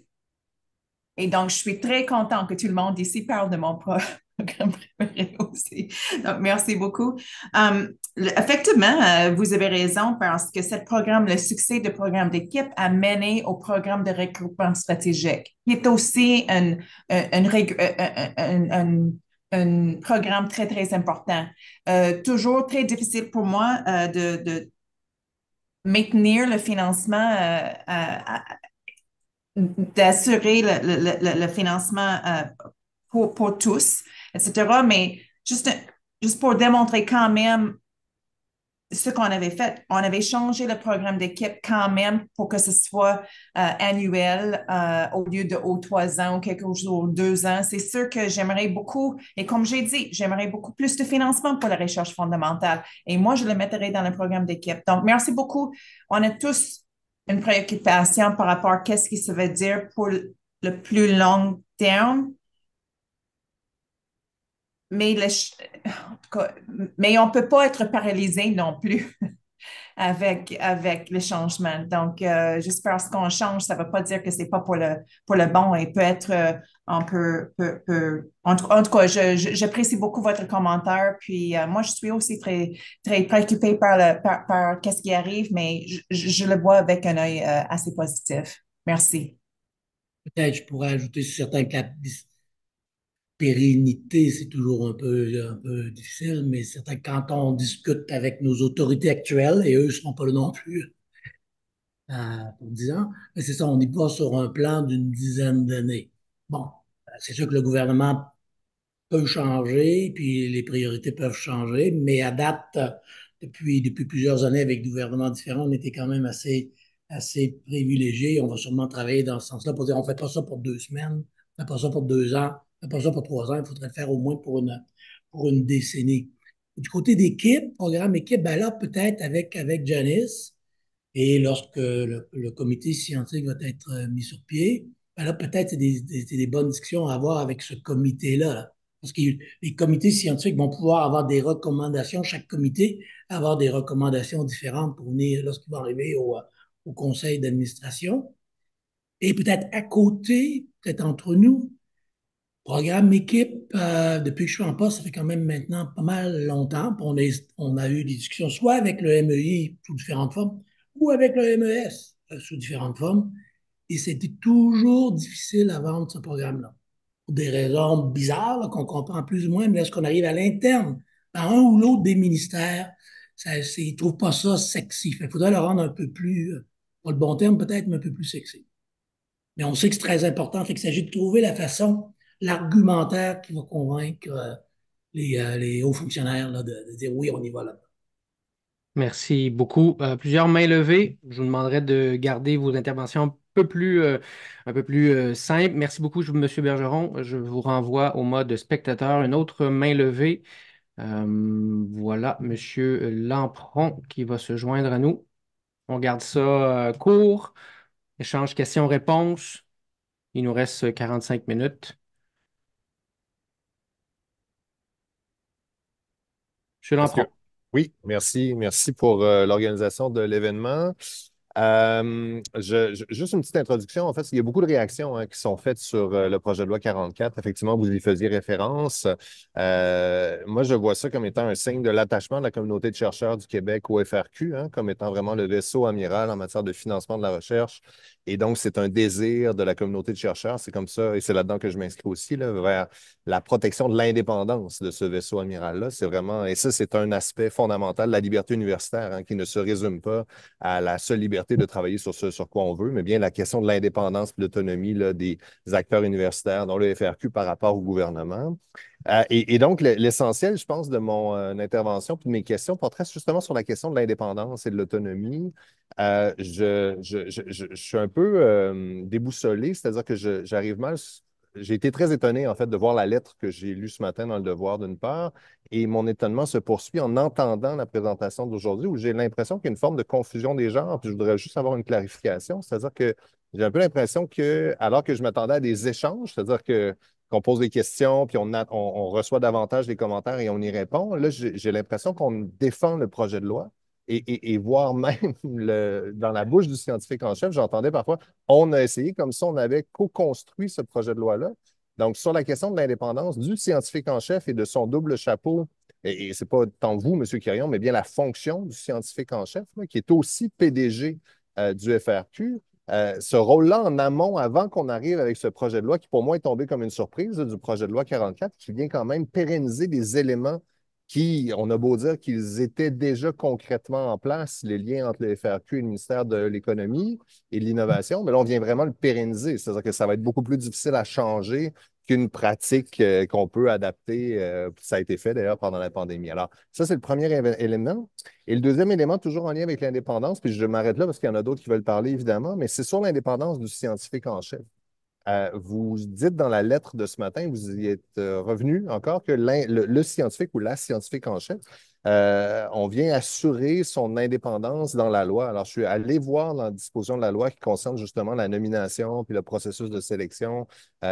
donc, je suis très contente que tout le monde ici parle de mon programme préféré aussi. Donc, merci beaucoup. Effectivement, vous avez raison parce que ce programme, le succès du programme d'équipe a mené au programme de regroupement stratégique, qui est aussi un programme très, très important. Toujours très difficile pour moi de maintenir le financement d'assurer le financement pour tous, etc. Mais juste pour démontrer quand même ce qu'on avait fait, on avait changé le programme d'équipe quand même pour que ce soit annuel au lieu de aux 3 ans ou quelque chose aux 2 ans. C'est sûr que j'aimerais beaucoup, et comme j'ai dit, j'aimerais beaucoup plus de financement pour la recherche fondamentale. Et moi, je le mettrai dans le programme d'équipe. Donc, merci beaucoup. On a tous une préoccupation par rapport à qu'est-ce qui se veut dire pour le plus long terme. Mais, en tout cas, mais on ne peut pas être paralysé non plus avec le changement. Donc, juste parce qu'on change, ça ne veut pas dire que ce n'est pas pour le bon et peut-être on en tout cas, j'apprécie beaucoup votre commentaire. Puis moi, je suis aussi très, très préoccupée par qu'est-ce qui arrive, mais je le vois avec un œil assez positif. Merci.
Peut-être je pourrais ajouter sur certains cas pérennité, c'est toujours un peu difficile, mais c'est certain que quand on discute avec nos autorités actuelles, et eux ne seront pas là non plus pour 10 ans, mais c'est ça, on y va sur un plan d'une dizaine d'années. Bon, c'est sûr que le gouvernement peut changer, puis les priorités peuvent changer, mais à date, depuis plusieurs années avec des gouvernements différents, on était quand même assez privilégiés. On va sûrement travailler dans ce sens-là pour dire on ne fait pas ça pour 2 semaines, on ne fait pas ça pour 2 ans, on ne fait pas ça pour 3 ans, il faudrait le faire au moins pour une décennie. Du côté d'équipe, programme équipe, ben là, peut-être avec Janice, et lorsque le comité scientifique va être mis sur pied, ben là, peut-être c'est des bonnes discussions à avoir avec ce comité-là. Là. Parce que les comités scientifiques vont pouvoir avoir des recommandations, chaque comité va avoir des recommandations différentes pour venir lorsqu'ils vont arriver au conseil d'administration. Et peut-être à côté, peut-être entre nous, programme équipe, depuis que je suis en poste, ça fait quand même maintenant pas mal longtemps. On a eu des discussions soit avec le MEI sous différentes formes ou avec le MES sous différentes formes. Et c'était toujours difficile à vendre ce programme-là. Pour des raisons bizarres qu'on comprend plus ou moins, mais lorsqu'on arrive à l'interne, dans un ou l'autre des ministères, ils ne trouvent pas ça sexy. Il faudrait le rendre un peu plus, pas le bon terme peut-être, mais un peu plus sexy. Mais on sait que c'est très important. Fait qu'il s'agit de trouver la façon, l'argumentaire qui va convaincre les hauts fonctionnaires là, de dire oui, on y va là.
Merci beaucoup. Plusieurs mains levées. Je vous demanderai de garder vos interventions un peu plus simples. Merci beaucoup, Monsieur Bergeron. Je vous renvoie au mode spectateur. Une autre main levée. Voilà, Monsieur Lampron qui va se joindre à nous. On garde ça court. Échange questions-réponses. Il nous reste 45 minutes. Monsieur
Est-ce que...
Lampron.
Oui, merci. Merci pour l'organisation de l'événement. Juste une petite introduction. En fait, il y a beaucoup de réactions qui sont faites sur le projet de loi 44. Effectivement, vous y faisiez référence. Moi, je vois ça comme étant un signe de l'attachement de la communauté de chercheurs du Québec au FRQ, comme étant vraiment le vaisseau amiral en matière de financement de la recherche. Et donc, c'est un désir de la communauté de chercheurs. C'est comme ça, et c'est là-dedans que je m'inscris aussi, là, vers la protection de l'indépendance de ce vaisseau amiral-là. C'est vraiment, et ça, c'est un aspect fondamental de la liberté universitaire qui ne se résume pas à la seule liberté de travailler sur ce sur quoi on veut, mais bien la question de l'indépendance et de l'autonomie des acteurs universitaires, dont le FRQ par rapport au gouvernement. Et donc, l'essentiel, je pense, de mon intervention puis de mes questions porterait justement sur la question de l'indépendance et de l'autonomie. Je suis un peu déboussolé, c'est-à-dire que j'arrive mal. J'ai été très étonné, en fait, de voir la lettre que j'ai lue ce matin dans le Devoir, d'une part, et mon étonnement se poursuit en entendant la présentation d'aujourd'hui, où j'ai l'impression qu'il y a une forme de confusion des genres, puis je voudrais juste avoir une clarification, c'est-à-dire que j'ai un peu l'impression que, alors que je m'attendais à des échanges, c'est-à-dire que qu'on pose des questions, puis on reçoit davantage des commentaires et on y répond. Là, j'ai l'impression qu'on défend le projet de loi et voire même dans la bouche du scientifique en chef, j'entendais parfois, on a essayé comme si on avait co-construit ce projet de loi-là. Donc, sur la question de l'indépendance du scientifique en chef et de son double chapeau, et ce n'est pas tant vous, M. Quirion, mais bien la fonction du scientifique en chef, là, qui est aussi PDG du FRQ, ce rôle-là en amont, avant qu'on arrive avec ce projet de loi, qui pour moi est tombé comme une surprise du projet de loi 44, qui vient quand même pérenniser des éléments qui, on a beau dire qu'ils étaient déjà concrètement en place, les liens entre le FRQ et le ministère de l'Économie et de l'Innovation, mais là, on vient vraiment le pérenniser. C'est-à-dire que ça va être beaucoup plus difficile à changer qu'une pratique qu'on peut adapter. Ça a été fait d'ailleurs pendant la pandémie. Alors, ça, c'est le premier élément. Et le deuxième élément, toujours en lien avec l'indépendance, puis je m'arrête là parce qu'il y en a d'autres qui veulent parler, évidemment, mais c'est sur l'indépendance du scientifique en chef. Vous dites dans la lettre de ce matin, vous y êtes revenu encore, que le scientifique ou la scientifique en chef, on vient assurer son indépendance dans la loi. Alors, je suis allé voir dans la disposition de la loi qui concerne justement la nomination puis le processus de sélection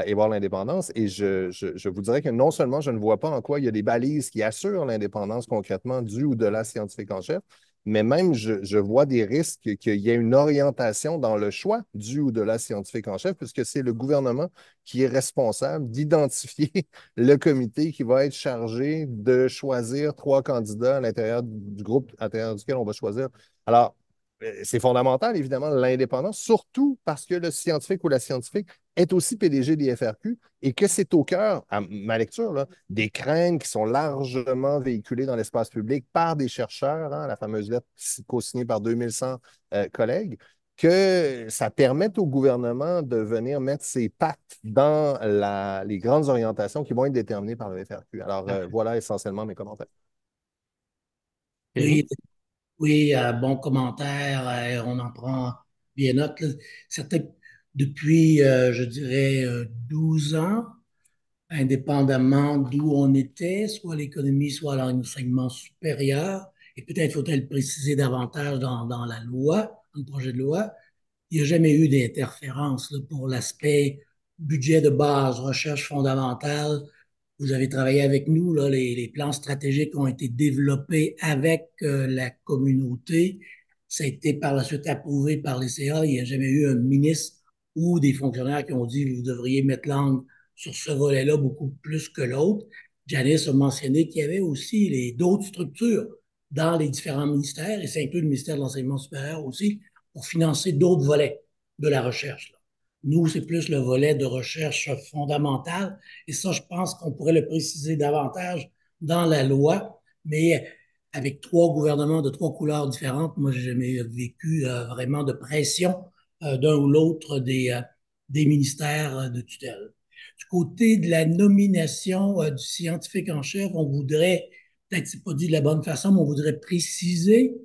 et voir l'indépendance. Et je vous dirais que non seulement je ne vois pas en quoi il y a des balises qui assurent l'indépendance concrètement du ou de la scientifique en chef, mais même je vois des risques qu'il y ait une orientation dans le choix du ou de la scientifique en chef, puisque c'est le gouvernement qui est responsable d'identifier le comité qui va être chargé de choisir 3 candidats à l'intérieur du groupe à l'intérieur duquel on va choisir. Alors, c'est fondamental, évidemment, l'indépendance, surtout parce que le scientifique ou la scientifique est aussi PDG des FRQ et que c'est au cœur, à ma lecture, là, des craintes qui sont largement véhiculées dans l'espace public par des chercheurs, la fameuse lettre co-signée par 2100 collègues, que ça permette au gouvernement de venir mettre ses pattes dans les grandes orientations qui vont être déterminées par le FRQ. Alors, voilà essentiellement mes commentaires.
Oui, oui, bon commentaire. On en prend bien note, là. Certains, depuis, je dirais, 12 ans, indépendamment d'où on était, soit à l'économie, soit à l'enseignement supérieur, et peut-être faut-il le préciser davantage dans la loi, dans le projet de loi, il n'y a jamais eu d'interférence là, pour l'aspect budget de base, recherche fondamentale. Vous avez travaillé avec nous, là, les plans stratégiques ont été développés avec la communauté. Ça a été par la suite approuvé par les CA. Il n'y a jamais eu un ministre ou des fonctionnaires qui ont dit vous devriez mettre l'angle sur ce volet-là beaucoup plus que l'autre. Janice a mentionné qu'il y avait aussi d'autres structures dans les différents ministères, et ça inclut le ministère de l'Enseignement supérieur aussi, pour financer d'autres volets de la recherche, là. Nous, c'est plus le volet de recherche fondamentale. Et ça, je pense qu'on pourrait le préciser davantage dans la loi. Mais avec 3 gouvernements de 3 couleurs différentes, moi, j'ai jamais vécu vraiment de pression d'un ou l'autre des ministères de tutelle. Du côté de la nomination du scientifique en chef, on voudrait, peut-être c'est pas dit de la bonne façon, mais on voudrait préciser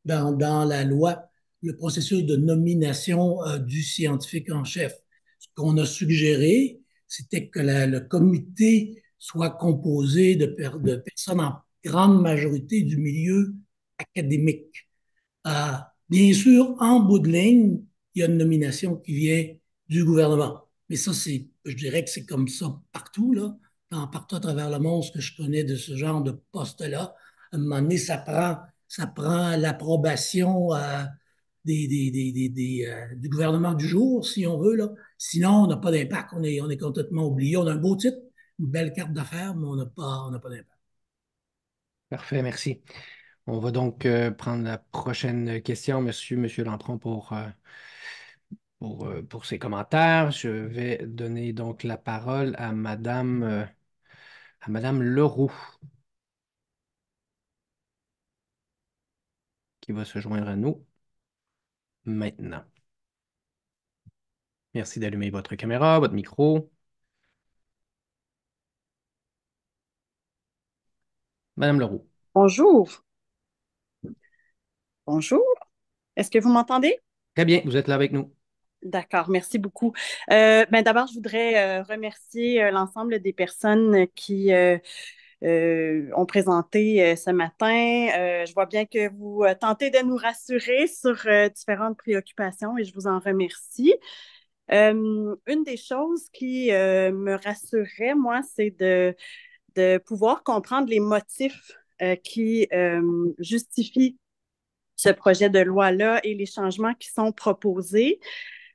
dans la loi le processus de nomination du scientifique en chef. Ce qu'on a suggéré, c'était que le comité soit composé de personnes en grande majorité du milieu académique. Bien sûr, en bout de ligne, il y a une nomination qui vient du gouvernement. Mais ça, je dirais que c'est comme ça partout, là, partout à travers le monde, ce que je connais de ce genre de poste-là. À un moment donné, ça prend l'approbation du gouvernement du jour, si on veut, là. Sinon, on n'a pas d'impact. On est complètement oublié. On a un beau titre, une belle carte d'affaires, mais on n'a pas d'impact.
Parfait, merci. On va donc prendre la prochaine question. Monsieur Lampron, pour ses commentaires. Je vais donner donc la parole à Madame Leroux, qui va se joindre à nous maintenant. Merci d'allumer votre caméra, votre micro. Madame Leroux.
Bonjour. Bonjour. Est-ce que vous m'entendez?
Très bien, vous êtes là avec nous.
D'accord, merci beaucoup. D'abord, je voudrais remercier l'ensemble des personnes qui ont présenté ce matin. Je vois bien que vous tentez de nous rassurer sur différentes préoccupations et je vous en remercie. Une des choses qui me rassurait, moi, c'est de pouvoir comprendre les motifs qui justifient ce projet de loi-là et les changements qui sont proposés.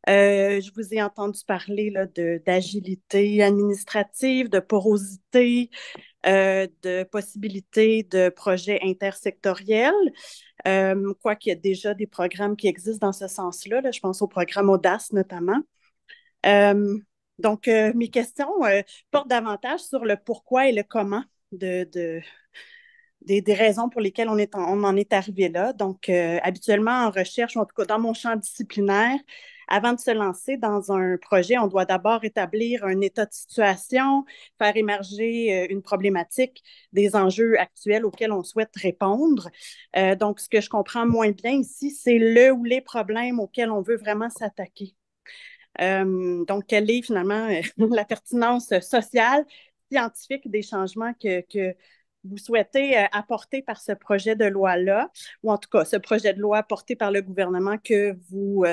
Je vous ai entendu parler là, d'agilité administrative, de porosité, de possibilités de projets intersectoriels. Quoiqu'il y a déjà des programmes qui existent dans ce sens-là, là, je pense au programme Audace notamment. Mes questions portent davantage sur le pourquoi et le comment des raisons pour lesquelles on en est arrivé là. Donc, habituellement, en recherche, ou en tout cas dans mon champ disciplinaire, avant de se lancer dans un projet, on doit d'abord établir un état de situation, faire émerger une problématique, des enjeux actuels auxquels on souhaite répondre. Donc, ce que je comprends moins bien ici, c'est le ou les problèmes auxquels on veut vraiment s'attaquer. Donc, quelle est finalement la pertinence sociale, scientifique des changements que vous souhaitez apporter par ce projet de loi-là, ou en tout cas ce projet de loi porté par le gouvernement que vous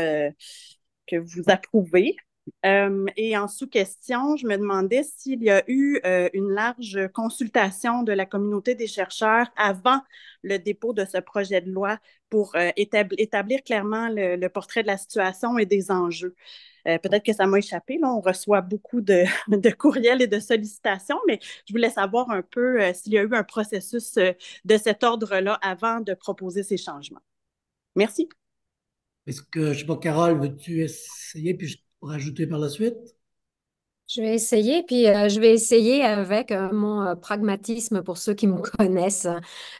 approuvez. Et en sous-question, je me demandais s'il y a eu une large consultation de la communauté des chercheurs avant le dépôt de ce projet de loi pour établir clairement le portrait de la situation et des enjeux. Peut-être que ça m'a échappé. Là, on reçoit beaucoup de courriels et de sollicitations, mais je voulais savoir un peu s'il y a eu un processus de cet ordre-là avant de proposer ces changements. Merci.
Est-ce que, je ne sais pas, Carole, veux-tu essayer, puis je pourrais ajouter par la suite?
Je vais essayer, puis je vais essayer avec mon pragmatisme pour ceux qui me connaissent.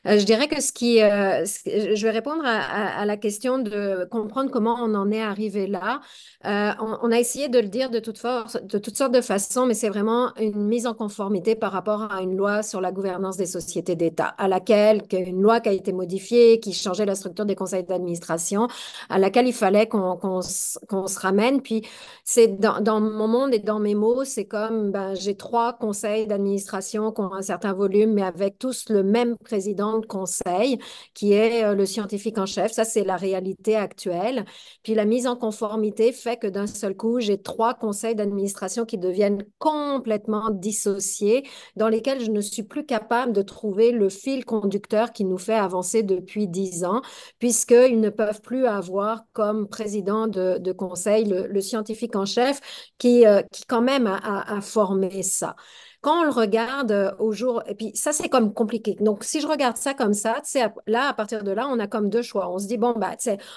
Je dirais que je vais répondre à la question de comprendre comment on en est arrivé là. On a essayé de le dire de toutes sortes de façons, mais c'est vraiment une mise en conformité par rapport à une loi sur la gouvernance des sociétés d'État, une loi qui a été modifiée, qui changeait la structure des conseils d'administration, à laquelle il fallait qu'on se ramène. Puis c'est dans mon monde et dans mes mots, c'est comme j'ai 3 conseils d'administration qui ont un certain volume, mais avec tous le même président de conseil, qui est le scientifique en chef. Ça, c'est la réalité actuelle. Puis la mise en conformité fait que d'un seul coup, j'ai 3 conseils d'administration qui deviennent complètement dissociés, dans lesquels je ne suis plus capable de trouver le fil conducteur qui nous fait avancer depuis 10 ans, puisqu'ils ne peuvent plus avoir comme président de conseil le scientifique en chef qui quand même a formé ça. Quand on le regarde au jour, et puis ça, c'est comme compliqué. Donc, si je regarde ça comme ça, là, à partir de là, on a comme 2 choix. On se dit, bon,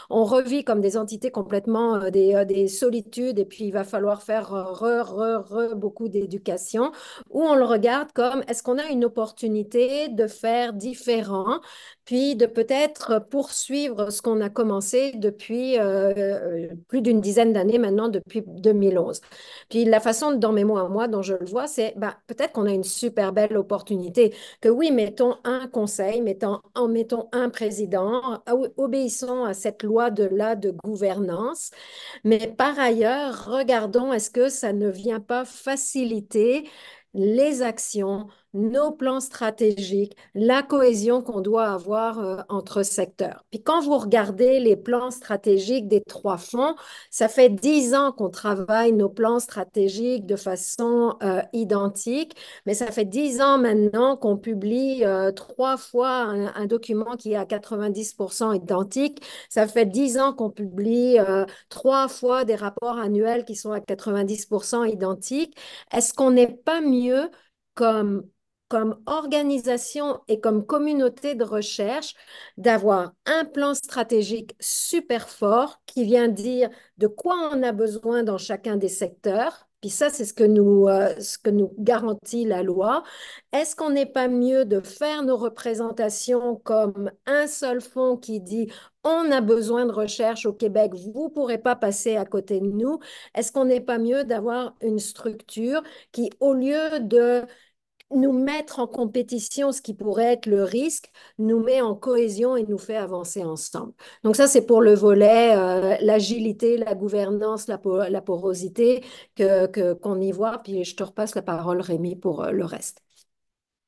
on revit comme des entités complètement des solitudes, et puis il va falloir faire beaucoup d'éducation, ou on le regarde comme, est-ce qu'on a une opportunité de faire différent, puis de peut-être poursuivre ce qu'on a commencé depuis plus d'une dizaine d'années maintenant, depuis 2011. Puis la façon, dans mes mots à moi, dont je le vois, c'est peut-être qu'on a une super belle opportunité, que oui, mettons un conseil, mettons un président, obéissons à cette loi de gouvernance, mais par ailleurs, regardons est-ce que ça ne vient pas faciliter les actions nos plans stratégiques, la cohésion qu'on doit avoir entre secteurs. Puis quand vous regardez les plans stratégiques des trois fonds, ça fait 10 ans qu'on travaille nos plans stratégiques de façon identique, mais ça fait 10 ans maintenant qu'on publie 3 fois un document qui est à 90% identique. Ça fait 10 ans qu'on publie 3 fois des rapports annuels qui sont à 90% identiques. Est-ce qu'on n'est pas mieux comme, comme organisation et comme communauté de recherche d'avoir un plan stratégique super fort qui vient dire de quoi on a besoin dans chacun des secteurs? Puis ça, c'est ce que nous garantit la loi. Est-ce qu'on n'est pas mieux de faire nos représentations comme un seul fonds qui dit on a besoin de recherche au Québec, vous ne pourrez pas passer à côté de nous? Est-ce qu'on n'est pas mieux d'avoir une structure qui, au lieu de nous mettre en compétition, ce qui pourrait être le risque, nous met en cohésion et nous fait avancer ensemble? Donc ça, c'est pour le volet, l'agilité, la gouvernance, la porosité, qu'on y voit. Puis je te repasse la parole, Rémi, pour le reste.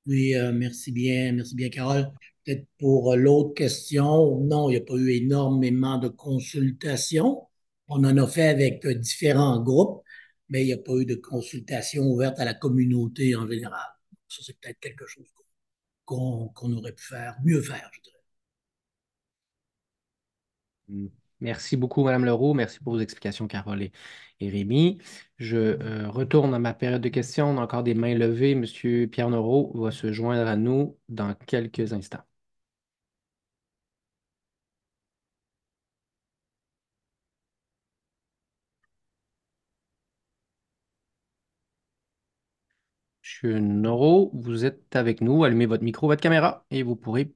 Oui, merci bien, Carole. Peut-être pour l'autre question, non, il n'y a pas eu énormément de consultations. On en a fait avec différents groupes, mais il n'y a pas eu de consultation ouverte à la communauté en général. Ça, c'est peut-être quelque chose qu'on aurait pu faire, mieux faire, je dirais.
Merci beaucoup, Madame Leroux. Merci pour vos explications, Carole et Rémi. Je retourne à ma période de questions. On a encore des mains levées. Monsieur Pierre Noreau va se joindre à nous dans quelques instants. Monsieur Noreau, vous êtes avec nous. Allumez votre micro, votre caméra et vous pourrez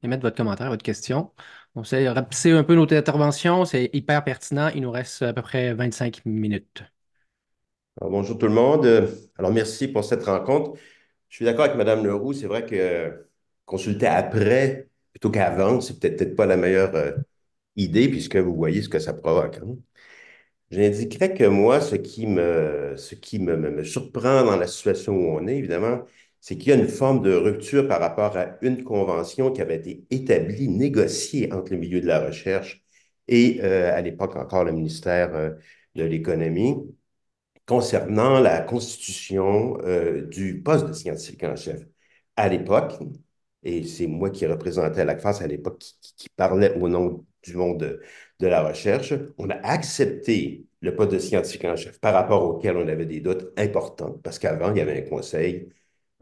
émettre votre commentaire, votre question. On sait rapetisser un peu notre intervention. C'est hyper pertinent. Il nous reste à peu près 25 minutes.
Alors, bonjour tout le monde. Alors, merci pour cette rencontre. Je suis d'accord avec Mme Leroux. C'est vrai que consulter après plutôt qu'avant, c'est peut-être pas la meilleure idée puisque vous voyez ce que ça provoque, hein. J'indiquerais que moi, ce qui me surprend dans la situation où on est, évidemment, c'est qu'il y a une forme de rupture par rapport à une convention qui avait été établie, négociée entre le milieu de la recherche et, à l'époque encore, le ministère de l'Économie concernant la constitution du poste de scientifique en chef. À l'époque, et c'est moi qui représentais l'ACFAS à l'époque, qui parlait au nom du monde de la recherche, on a accepté le poste de scientifique en chef par rapport auquel on avait des doutes importants, parce qu'avant, il y avait un conseil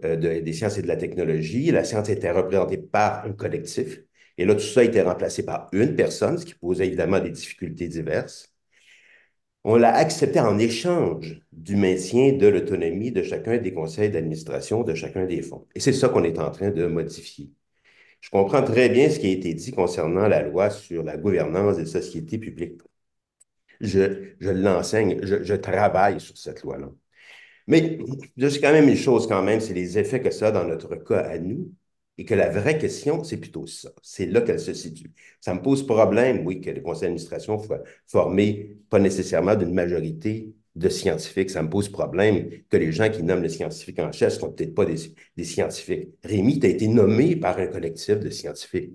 des sciences et de la technologie. La science était représentée par un collectif. Et là, tout ça a été remplacé par une personne, ce qui posait évidemment des difficultés diverses. On l'a accepté en échange du maintien de l'autonomie de chacun des conseils d'administration de chacun des fonds. Et c'est ça qu'on est en train de modifier. Je comprends très bien ce qui a été dit concernant la loi sur la gouvernance des sociétés publiques. Je l'enseigne, je travaille sur cette loi-là. Mais je sais quand même une chose quand même, c'est les effets que ça a dans notre cas à nous, et que la vraie question, c'est plutôt ça. C'est là qu'elle se situe. Ça me pose problème, oui, que le conseil d'administration soit formé pas nécessairement d'une majorité de scientifiques. Ça me pose problème que les gens qui nomment les scientifiques en chef ne sont peut-être pas des scientifiques. Rémi, tu as été nommé par un collectif de scientifiques.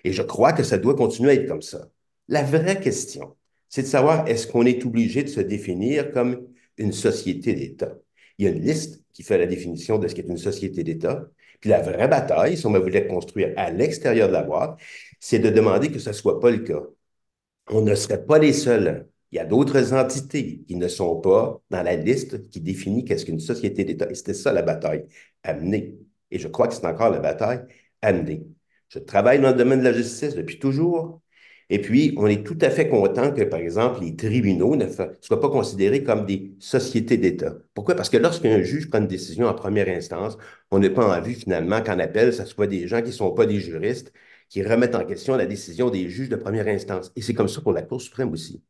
Et je crois que ça doit continuer à être comme ça. La vraie question, c'est de savoir est-ce qu'on est obligé de se définir comme une société d'État. Il y a une liste qui fait la définition de ce qu'est une société d'État. Puis la vraie bataille, si on voulait construire à l'extérieur de la boîte, c'est de demander que ce ne soit pas le cas. On ne serait pas les seuls. Il y a d'autres entités qui ne sont pas dans la liste qui définit qu'est-ce qu'une société d'État. Et c'était ça la bataille à mener. Et je crois que c'est encore la bataille à mener. Je travaille dans le domaine de la justice depuis toujours. Et puis, on est tout à fait content que, par exemple, les tribunaux ne soient pas considérés comme des sociétés d'État. Pourquoi? Parce que lorsqu'un juge prend une décision en première instance, on n'a pas envie, finalement, qu'en appel, ce soit des gens qui ne sont pas des juristes, qui remettent en question la décision des juges de première instance. Et c'est comme ça pour la Cour suprême aussi.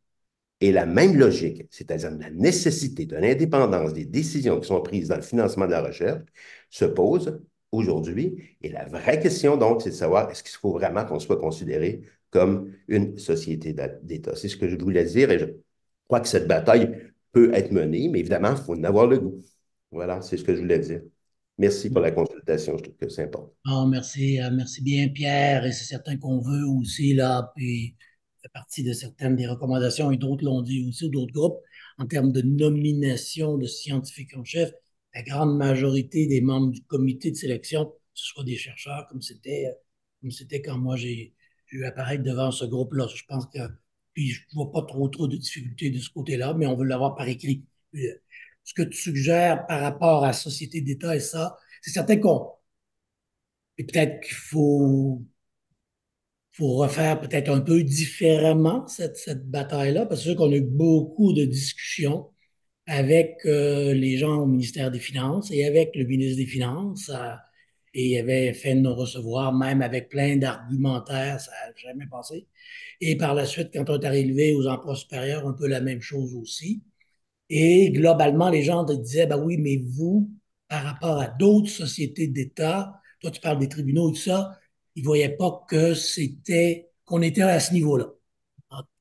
Et la même logique, c'est-à-dire la nécessité de l'indépendance des décisions qui sont prises dans le financement de la recherche, se pose aujourd'hui. Et la vraie question, donc, c'est de savoir est-ce qu'il faut vraiment qu'on soit considéré comme une société d'État. C'est ce que je voulais dire et je crois que cette bataille peut être menée, mais évidemment, il faut en avoir le goût. Voilà, c'est ce que je voulais dire. Merci pour la consultation, je trouve que c'est important.
Ah, merci, merci bien, Pierre. Et c'est certain qu'on veut aussi, là, puis ça fait partie de certaines des recommandations, et d'autres l'ont dit aussi, ou d'autres groupes, en termes de nomination de scientifiques en chef, la grande majorité des membres du comité de sélection, que ce soit des chercheurs, comme c'était quand moi j'ai eu à apparaître devant ce groupe-là. Je pense que, puis je ne vois pas trop de difficultés de ce côté-là, mais on veut l'avoir par écrit. Ce que tu suggères par rapport à la société d'État et ça, c'est certain qu'on et peut-être qu'il faut refaire peut-être un peu différemment cette bataille-là, parce que c'est sûr qu'on a eu beaucoup de discussions avec les gens au ministère des Finances et avec le ministre des Finances. Et il avait fait de nous recevoir, même avec plein d'argumentaires, ça n'a jamais passé. Et par la suite, quand on est arrivé aux emplois supérieurs, un peu la même chose aussi. Et globalement, les gens te disaient, ben oui, mais vous, par rapport à d'autres sociétés d'État, toi tu parles des tribunaux et tout ça, ils ne voyaient pas que qu'on était à ce niveau-là.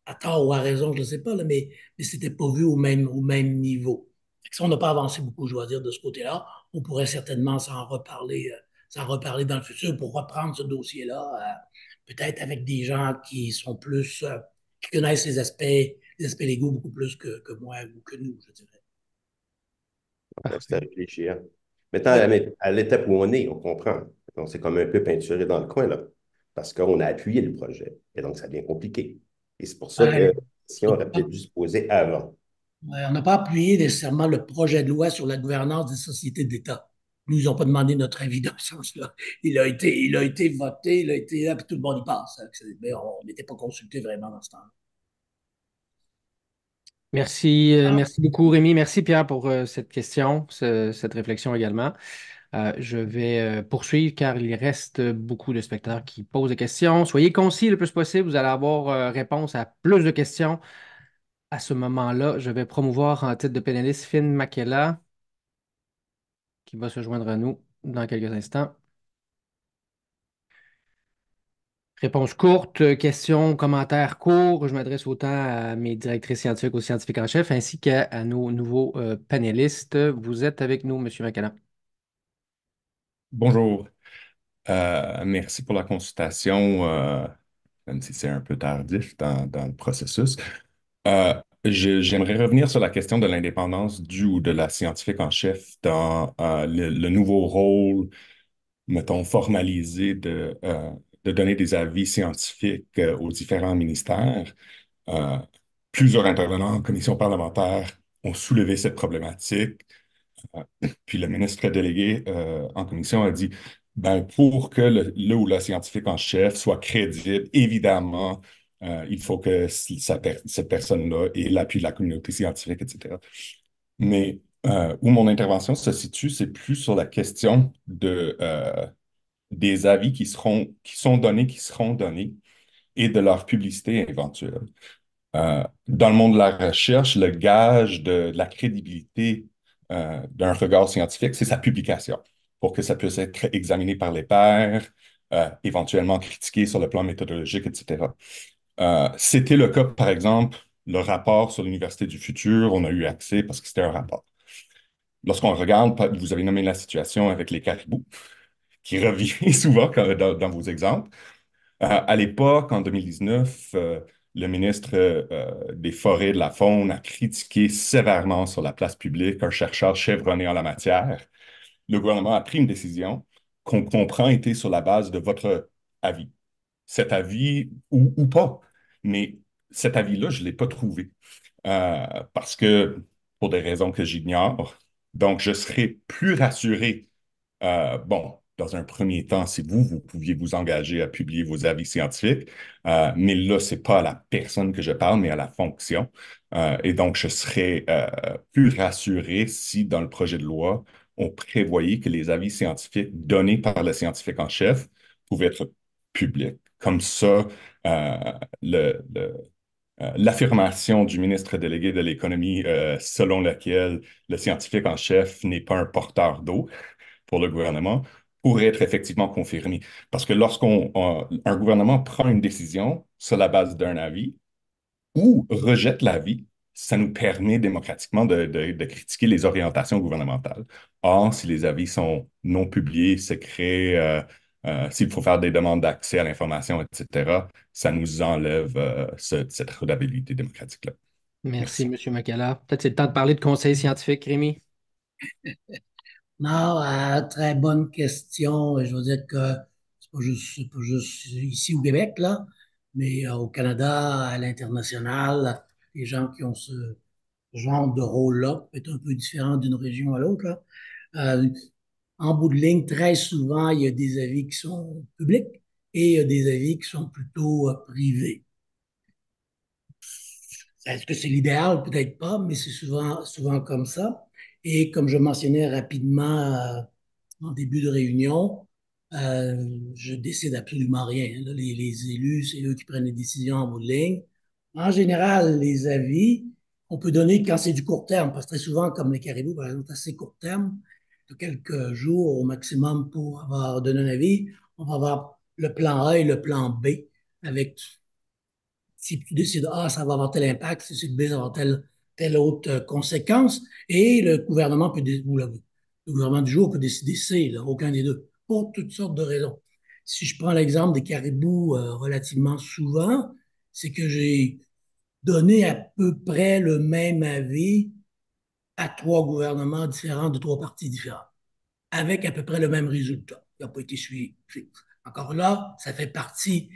À tort ou à raison, je ne sais pas, là, mais c'était pas vu au même niveau. Fait que ça, on n'a pas avancé beaucoup, je dois dire, de ce côté-là. On pourrait certainement s'en reparler dans le futur pour reprendre ce dossier-là, peut-être avec des gens qui sont plus, qui connaissent les aspects légaux beaucoup plus que moi ou que nous, je dirais.
Donc, c'est à
Parfait.
réfléchir. Maintenant,
Oui.
à l'étape où on est, on comprend. Donc, c'est comme un peu peinturé dans le coin, là, parce qu'on a appuyé le projet. Et donc, ça devient compliqué. Et c'est pour ça que la
Ouais.
question aurait peut-être dû se poser avant.
Ouais, on n'a pas appuyé nécessairement le projet de loi sur la gouvernance des sociétés d'État. Nous, ils n'ont pas demandé notre avis dans ce sens-là. Il a été voté, il a été là, puis tout le monde y passe. Mais on n'était pas consulté vraiment dans ce temps-là.
Merci,
Ah,
merci beaucoup, Rémi. Merci, Pierre, pour cette question, cette réflexion également. Je vais poursuivre car il reste beaucoup de spectateurs qui posent des questions. Soyez concis le plus possible. Vous allez avoir réponse à plus de questions à ce moment-là. Je vais promouvoir en titre de panéliste Finn Makela, qui va se joindre à nous dans quelques instants. Réponse courte, questions, commentaires courts. Je m'adresse autant à mes directrices scientifiques, aux scientifiques en chef, ainsi qu'à nos nouveaux panélistes. Vous êtes avec nous, Monsieur Makela.
Bonjour. Merci pour la consultation, même si c'est un peu tardif dans le processus. J'aimerais revenir sur la question de l'indépendance du ou de la scientifique en chef dans le nouveau rôle, mettons, formalisé de donner des avis scientifiques aux différents ministères. Euh, Plusieurs intervenants en commission parlementaire ont soulevé cette problématique. Puis le ministre délégué en commission a dit, ben, pour que le ou la scientifique en chef soit crédible, évidemment, il faut que cette personne-là ait l'appui de la communauté scientifique, etc. Mais où mon intervention se situe, c'est plus sur la question des avis qui seront donnés et de leur publicité éventuelle. Dans le monde de la recherche, le gage de la crédibilité d'un regard scientifique, c'est sa publication, pour que ça puisse être examiné par les pairs, éventuellement critiqué sur le plan méthodologique, etc. C'était le cas, par exemple, le rapport sur l'Université du futur, on a eu accès parce que c'était un rapport. Lorsqu'on regarde, vous avez nommé la situation avec les caribous, qui revient souvent dans vos exemples. À l'époque, en 2019, le ministre des Forêts et de la Faune a critiqué sévèrement sur la place publique un chercheur chevronné en la matière. Le gouvernement a pris une décision qu'on comprend était sur la base de votre avis. Cet avis, ou pas, mais cet avis-là, je ne l'ai pas trouvé parce que, pour des raisons que j'ignore, donc je serais plus rassuré bon, dans un premier temps, si vous pouviez vous engager à publier vos avis scientifiques, mais là, ce n'est pas à la personne que je parle, mais à la fonction. Et donc, je serais plus rassuré si, dans le projet de loi, on prévoyait que les avis scientifiques donnés par le scientifique en chef pouvaient être publics. Comme ça, euh, l'affirmation du ministre délégué de l'économie selon laquelle le scientifique en chef n'est pas un porteur d'eau pour le gouvernement pourrait être effectivement confirmé. Parce que lorsqu'un gouvernement prend une décision sur la base d'un avis ou rejette l'avis, ça nous permet démocratiquement de critiquer les orientations gouvernementales. Or, si les avis sont non publiés, secrets, s'il faut faire des demandes d'accès à l'information, etc., ça nous enlève cette redevabilité démocratique-là.
Merci,
Merci.
M. Macala. Peut-être c'est le temps de parler de conseil scientifique, Rémi.
Non, très bonne question. Je veux dire que c'est pas juste ici au Québec, là, mais au Canada, à l'international, les gens qui ont ce genre de rôle-là, peut être un peu différent d'une région à l'autre, là. Euh, En bout de ligne, très souvent, il y a des avis qui sont publics et il y a des avis qui sont plutôt privés. Est-ce que c'est l'idéal? Peut-être pas, mais c'est souvent comme ça. Et comme je mentionnais rapidement en début de réunion, je décide absolument rien. Là, les élus, c'est eux qui prennent les décisions en bout de ligne. En général, les avis, on peut donner quand c'est du court terme, parce que très souvent, comme les caribous, par exemple, assez court terme, de quelques jours au maximum pour avoir donné un avis. On va avoir le plan A et le plan B avec si tu décides A, ça va avoir tel impact, si c'est B, ça va avoir telle autre conséquence. Et le gouvernement ou le gouvernement du jour peut décider C, là, aucun des deux, pour toutes sortes de raisons. Si je prends l'exemple des caribous relativement souvent, c'est que j'ai donné à peu près le même avis à trois gouvernements différents de trois partis différents avec à peu près le même résultat. Il n'a pas été suivi. Encore là, ça fait partie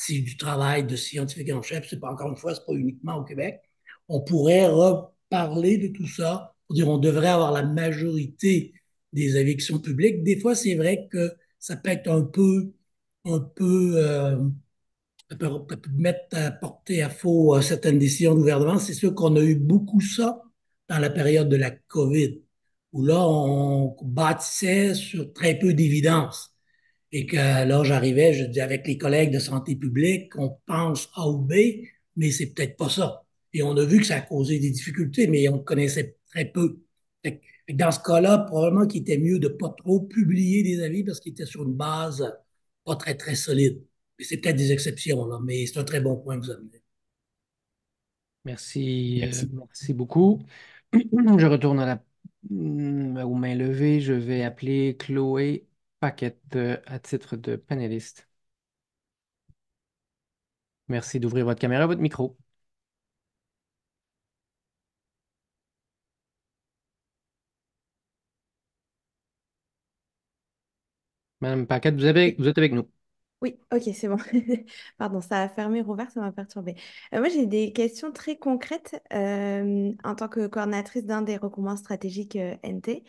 du travail de scientifique en chef. C'est pas encore une fois, c'est pas uniquement au Québec. On pourrait reparler de tout ça pour dire on devrait avoir la majorité des avis qui sont publics. Des fois, c'est vrai que ça peut être un peu ça peut mettre à porter à faux certaines décisions du gouvernement. C'est sûr qu'on a eu beaucoup ça dans la période de la COVID, où là, on bâtissait sur très peu d'évidence. Et que là, j'arrivais, je dis avec les collègues de santé publique, on pense A ou B, mais c'est peut-être pas ça. Et on a vu que ça a causé des difficultés, mais on connaissait très peu. Dans ce cas-là, probablement qu'il était mieux de ne pas trop publier des avis parce qu'il était sur une base pas très, très solide. C'est peut-être des exceptions, là, mais c'est un très bon point que vous avez.
Merci,
Merci.
merci beaucoup. Je retourne aux mains levées. Je vais appeler Chloé Paquette à titre de panéliste. Merci d'ouvrir votre caméra, votre micro. Madame Paquette,
Oui,
vous êtes avec nous.
oui, ok, c'est bon. Pardon, ça a fermé, rouvert, ça m'a perturbée. Moi, j'ai des questions très concrètes en tant que coordinatrice d'un des recoupements stratégiques NT.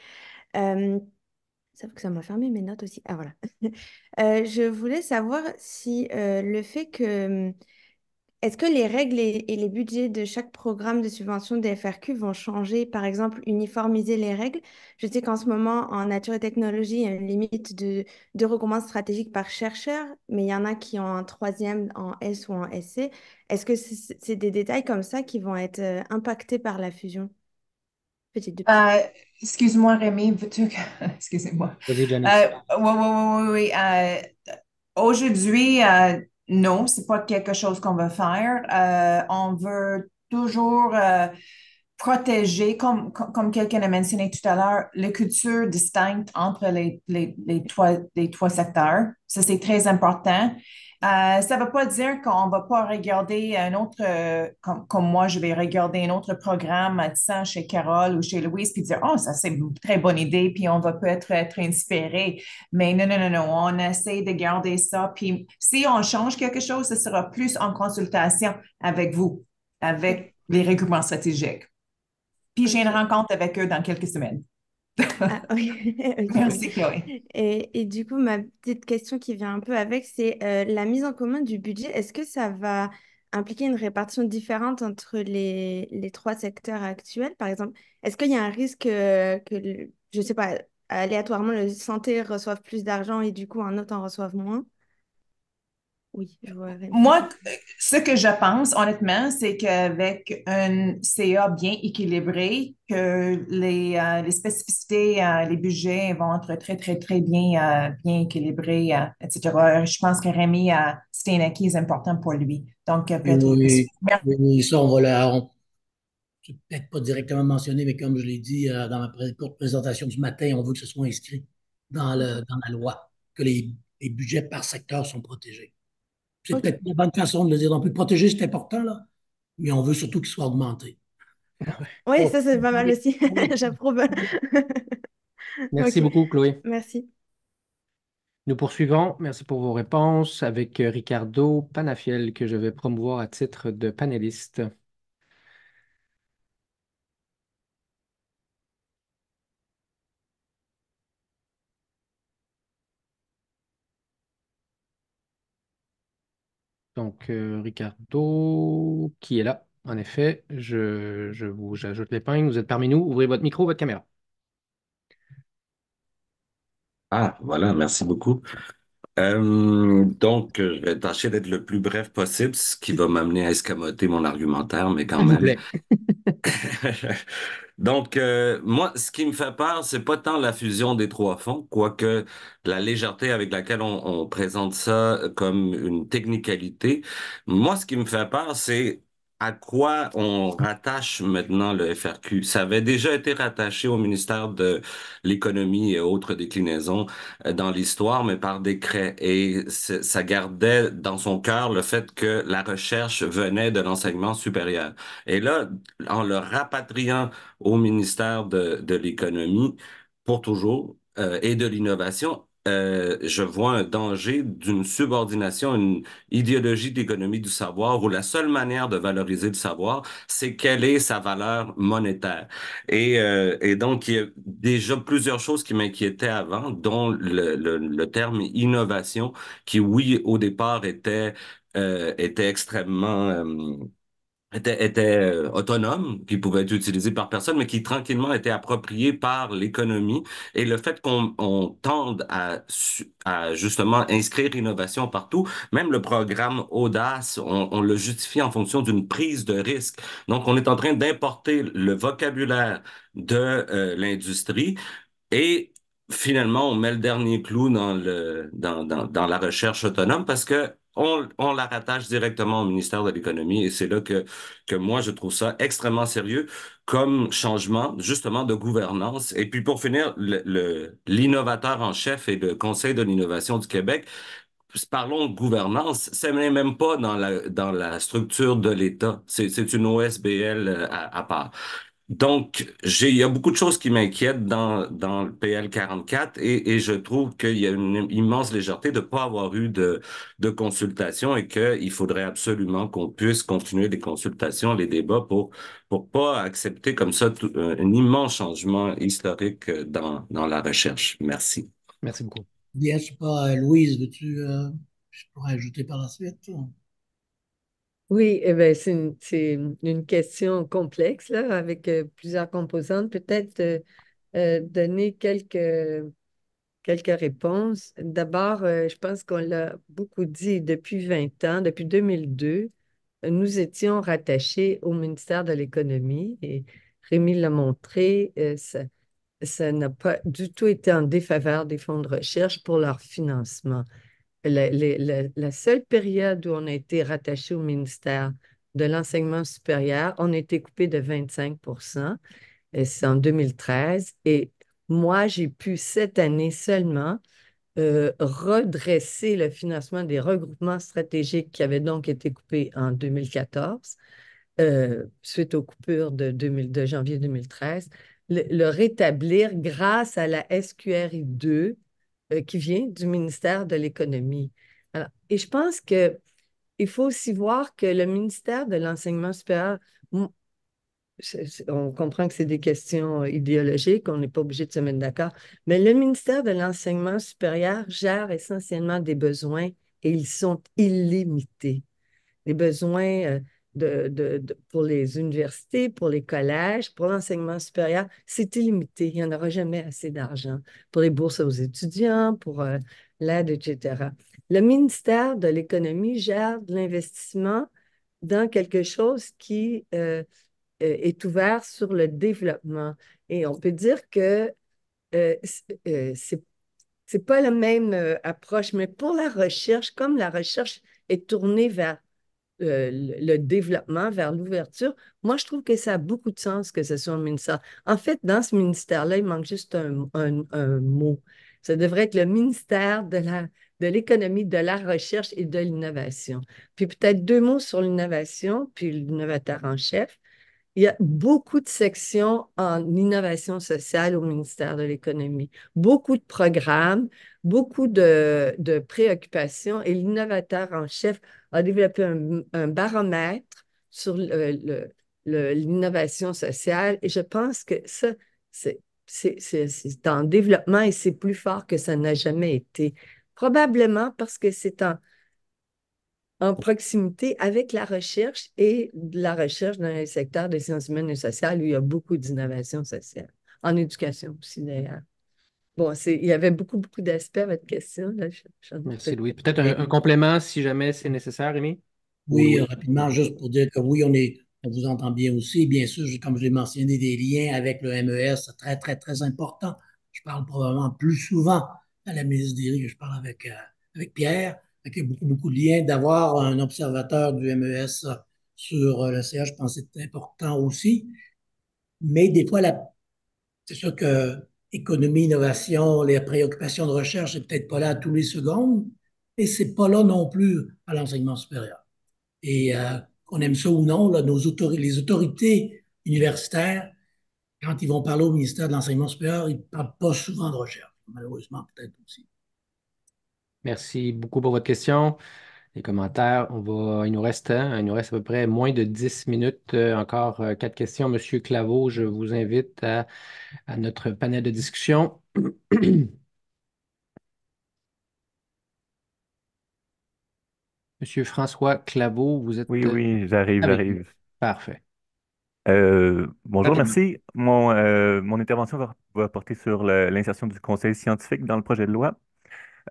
Euh, ça fait que ça m'a fermé mes notes aussi. Ah, voilà. Je voulais savoir si le fait que est-ce que les règles et les budgets de chaque programme de subvention des FRQ vont changer, par exemple, uniformiser les règles? Je sais qu'en ce moment, en nature et technologie, il y a une limite de deux recommandations stratégiques par chercheur, mais il y en a qui ont un troisième en S ou en SC. Est-ce que c'est des détails comme ça qui vont être impactés par la fusion? Peut-être deux petites.
Euh, Excuse-moi, Rémi, excusez-moi.
Vas-y, Janice.
Oui, oui, oui, oui, oui. Aujourd'hui, non, c'est pas quelque chose qu'on veut faire. On veut toujours protéger, comme quelqu'un a mentionné tout à l'heure, les cultures distinctes entre les trois secteurs. Ça, c'est très important. Ça ne veut pas dire qu'on ne va pas regarder un autre, comme moi, je vais regarder un autre programme, disons, chez Carole ou chez Louise, puis dire, oh, ça, c'est une très bonne idée, puis on va peut-être être inspiré. Mais non, non, non, non, on essaie de garder ça. Puis si on change quelque chose, ce sera plus en consultation avec vous, avec les regroupements stratégiques. Puis j'ai une
Ok.
rencontre avec eux dans quelques semaines.
Ah, oui. Ok.
Merci, Chloé.
Et du coup, ma petite question qui vient un peu avec, c'est la mise en commun du budget. Est-ce que ça va impliquer une répartition différente entre les trois secteurs actuels? Par exemple, est-ce qu'il y a un risque je ne sais pas, aléatoirement, le santé reçoive plus d'argent et du coup, un autre en reçoive moins? Oui, je vois Rémi.
Moi, ce que je pense, honnêtement, c'est qu'avec un CA bien équilibré, que les spécificités, les budgets vont être très, très, très bien équilibrés, etc. Je pense que Rémi, c'était un acquis important pour lui. Donc, peut-être.
Oui, oui, ça, on va c'est peut-être pas directement mentionné, mais comme je l'ai dit dans ma courte présentation du matin, on veut que ce soit inscrit dans la loi, que les budgets par secteur sont protégés. C'est
Ok.
peut-être une bonne façon de le dire. Donc, le protéger, c'est important, là, mais on veut surtout qu'il soit augmenté.
Oui,
Bon.
ça c'est pas mal aussi. J'approuve.
Merci
Ok,
beaucoup, Chloé.
merci.
Nous poursuivons. Merci pour vos réponses avec Ricardo Panafiel, que je vais promouvoir à titre de panéliste. Donc, Ricardo, qui est là. En effet, j'ajoute l'épingle. Vous êtes parmi nous. Ouvrez votre micro, votre caméra.
Ah, voilà, merci beaucoup. Je vais tâcher d'être le plus bref possible, ce qui va m'amener à escamoter mon argumentaire, mais quand
S'il vous
même.
plaît.
Moi, ce qui me fait peur, c'est pas tant la fusion des trois fonds, quoique la légèreté avec laquelle on présente ça comme une technicalité. Moi, ce qui me fait peur, c'est à quoi on rattache maintenant le FRQ. Ça avait déjà été rattaché au ministère de l'Économie et autres déclinaisons dans l'histoire, mais par décret. Et ça gardait dans son cœur le fait que la recherche venait de l'enseignement supérieur. Et là, en le rapatriant au ministère de l'Économie pour toujours et de l'Innovation, je vois un danger d'une subordination, une idéologie d'économie du savoir où la seule manière de valoriser le savoir, c'est quelle est sa valeur monétaire. Et donc, il y a déjà plusieurs choses qui m'inquiétaient avant, dont le terme innovation, qui, oui, au départ était extrêmement était autonome, qui pouvait être utilisé par personne, mais qui tranquillement était approprié par l'économie. Et le fait qu'on tende à justement inscrire innovation partout, même le programme Audace, on le justifie en fonction d'une prise de risque. Donc, on est en train d'importer le vocabulaire de l'industrie et finalement, on met le dernier clou dans la recherche autonome parce que on la rattache directement au ministère de l'Économie et c'est là que moi, je trouve ça extrêmement sérieux comme changement, justement, de gouvernance. Et puis, pour finir, l'innovateur en chef et le Conseil de l'innovation du Québec, parlons de gouvernance, ça n'est même pas dans la structure de l'État. C'est une OSBL à part. Donc, il y a beaucoup de choses qui m'inquiètent dans le PL 44 et je trouve qu'il y a une immense légèreté de ne pas avoir eu de consultation et qu'il faudrait absolument qu'on puisse continuer les consultations, les débats pour pas accepter comme ça un immense changement historique dans la recherche. Merci.
Merci beaucoup.
Bien, je sais pas, Louise, je pourrais ajouter par la suite?
Oui, eh ben, c'est une question complexe, là, avec plusieurs composantes. Peut-être donner quelques réponses. D'abord, je pense qu'on l'a beaucoup dit depuis 20 ans, depuis 2002, nous étions rattachés au ministère de l'Économie et Rémi l'a montré, ça n'a pas du tout été en défaveur des fonds de recherche pour leur financement. La seule période où on a été rattaché au ministère de l'Enseignement supérieur, on a été coupé de 25%, et c'est en 2013. Et moi, j'ai pu cette année seulement redresser le financement des regroupements stratégiques qui avaient donc été coupés en 2014, suite aux coupures de janvier 2013, le rétablir grâce à la SQRI 2 qui vient du ministère de l'Économie. Alors, et je pense qu'il faut aussi voir que le ministère de l'Enseignement supérieur, on comprend que c'est des questions idéologiques, on n'est pas obligé de se mettre d'accord, mais le ministère de l'Enseignement supérieur gère essentiellement des besoins et ils sont illimités. Les besoins pour les universités, pour les collèges, pour l'enseignement supérieur, c'est illimité. Il n'y en aura jamais assez d'argent pour les bourses aux étudiants, pour l'aide, etc. Le ministère de l'Économie gère de l'investissement dans quelque chose qui est ouvert sur le développement. Et on peut dire que c'est pas la même approche, mais pour la recherche, comme la recherche est tournée vers le développement, vers l'ouverture. Moi, je trouve que ça a beaucoup de sens que ce soit un ministère. En fait, dans ce ministère-là, il manque juste un mot. Ça devrait être le ministère de l'économie, de la recherche et de l'innovation. Puis peut-être 2 mots sur l'innovation, puis l'innovateur en chef. Il y a beaucoup de sections en innovation sociale au ministère de l'Économie, beaucoup de programmes, beaucoup de préoccupations et l'innovateur en chef a développé un baromètre sur l'innovation sociale et je pense que ça, c'est en développement et c'est plus fort que ça n'a jamais été. Probablement parce que c'est en proximité avec la recherche et la recherche dans le secteur des sciences humaines et sociales où il y a beaucoup d'innovation sociale. En éducation aussi, d'ailleurs. Bon, il y avait beaucoup, beaucoup d'aspects à votre question. Là.
Merci, Louis. Peut-être un complément si jamais c'est nécessaire, Rémi?
Oui, rapidement, juste pour dire que oui, on vous entend bien aussi. Bien sûr, comme je l'ai mentionné, des liens avec le MES, c'est très, très, très important. Je parle probablement plus souvent à la ministre Derry que je parle avec Pierre. Il y a beaucoup, beaucoup de liens. D'avoir un observateur du MES sur le CA, je pense que c'est important aussi. Mais des fois, c'est sûr que économie, innovation, les préoccupations de recherche, c'est peut-être pas là à tous les secondes. Et c'est pas là non plus à l'enseignement supérieur. Et qu'on aime ça ou non, là, les autorités universitaires, quand ils vont parler au ministère de l'Enseignement supérieur, ils ne parlent pas souvent de recherche, malheureusement peut-être aussi.
Merci beaucoup pour votre question. Les commentaires, il nous reste à peu près moins de 10 minutes. Encore 4 questions. Monsieur Claveau, je vous invite à notre panel de discussion. Monsieur François Claveau, vous êtes
Oui, j'arrive,
avec nous.
j'arrive.
Parfait.
Bonjour,
Rapidement.
merci. Mon intervention va porter sur l'insertion du conseil scientifique dans le projet de loi.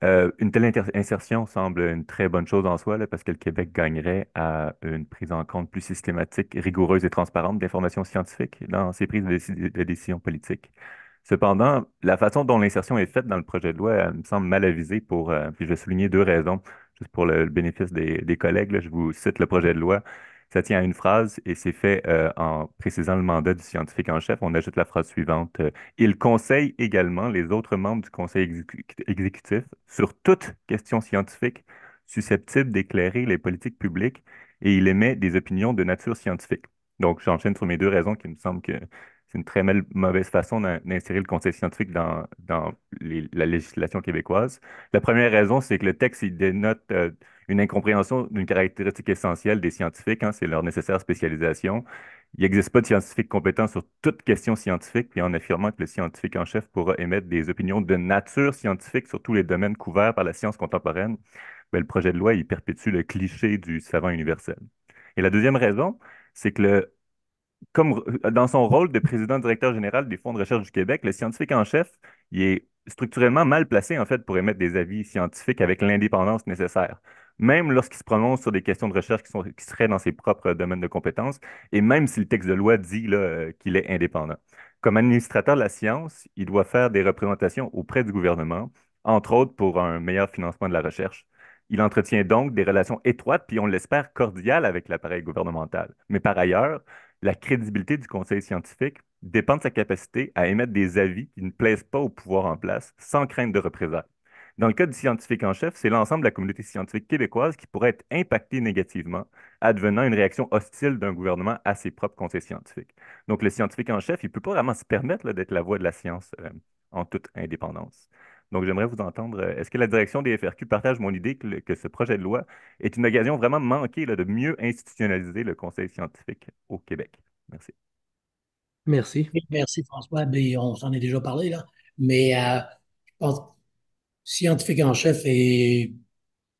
Une telle insertion semble une très bonne chose en soi, là, parce que le Québec gagnerait à une prise en compte plus systématique, rigoureuse et transparente d'informations scientifiques dans ses prises de décision politiques. Cependant, la façon dont l'insertion est faite dans le projet de loi me semble mal avisée puis je vais souligner 2 raisons, juste pour le bénéfice des collègues. Là, je vous cite le projet de loi. Ça tient à une phrase et c'est fait en précisant le mandat du scientifique en chef. On ajoute la phrase suivante. Il conseille également les autres membres du conseil exécutif sur toute question scientifique susceptible d'éclairer les politiques publiques et il émet des opinions de nature scientifique. Donc, j'enchaîne sur mes 2 raisons qui me semblent que c'est une très mauvaise façon d'insérer le conseil scientifique dans la législation québécoise. La première raison, c'est que le texte, il dénote une incompréhension d'une caractéristique essentielle des scientifiques, hein, c'est leur nécessaire spécialisation. Il n'existe pas de scientifique compétent sur toute question scientifique, puis en affirmant que le scientifique en chef pourra émettre des opinions de nature scientifique sur tous les domaines couverts par la science contemporaine, ben, le projet de loi, il perpétue le cliché du savant universel. Et la deuxième raison, c'est que comme dans son rôle de président-directeur général des fonds de recherche du Québec, le scientifique en chef, il est structurellement mal placé, en fait, pour émettre des avis scientifiques avec l'indépendance nécessaire. Même lorsqu'il se prononce sur des questions de recherche qui seraient dans ses propres domaines de compétences, et même si le texte de loi dit là, qu'il est indépendant. Comme administrateur de la science, il doit faire des représentations auprès du gouvernement, entre autres pour un meilleur financement de la recherche. Il entretient donc des relations étroites, puis on l'espère cordiales avec l'appareil gouvernemental. Mais par ailleurs, la crédibilité du conseil scientifique dépend de sa capacité à émettre des avis qui ne plaisent pas au pouvoir en place sans crainte de représailles. Dans le cas du scientifique en chef, c'est l'ensemble de la communauté scientifique québécoise qui pourrait être impactée négativement, advenant une réaction hostile d'un gouvernement à ses propres conseils scientifiques. Donc, le scientifique en chef, il ne peut pas vraiment se permettre là, d'être la voix de la science en toute indépendance. Donc, j'aimerais vous entendre. Est-ce que la direction des FRQ partage mon idée que ce projet de loi est une occasion vraiment manquée là, de mieux institutionnaliser le conseil scientifique au Québec? Merci.
Merci.
Merci François. Ben, on s'en est déjà parlé là. Mais je pense que scientifique en chef est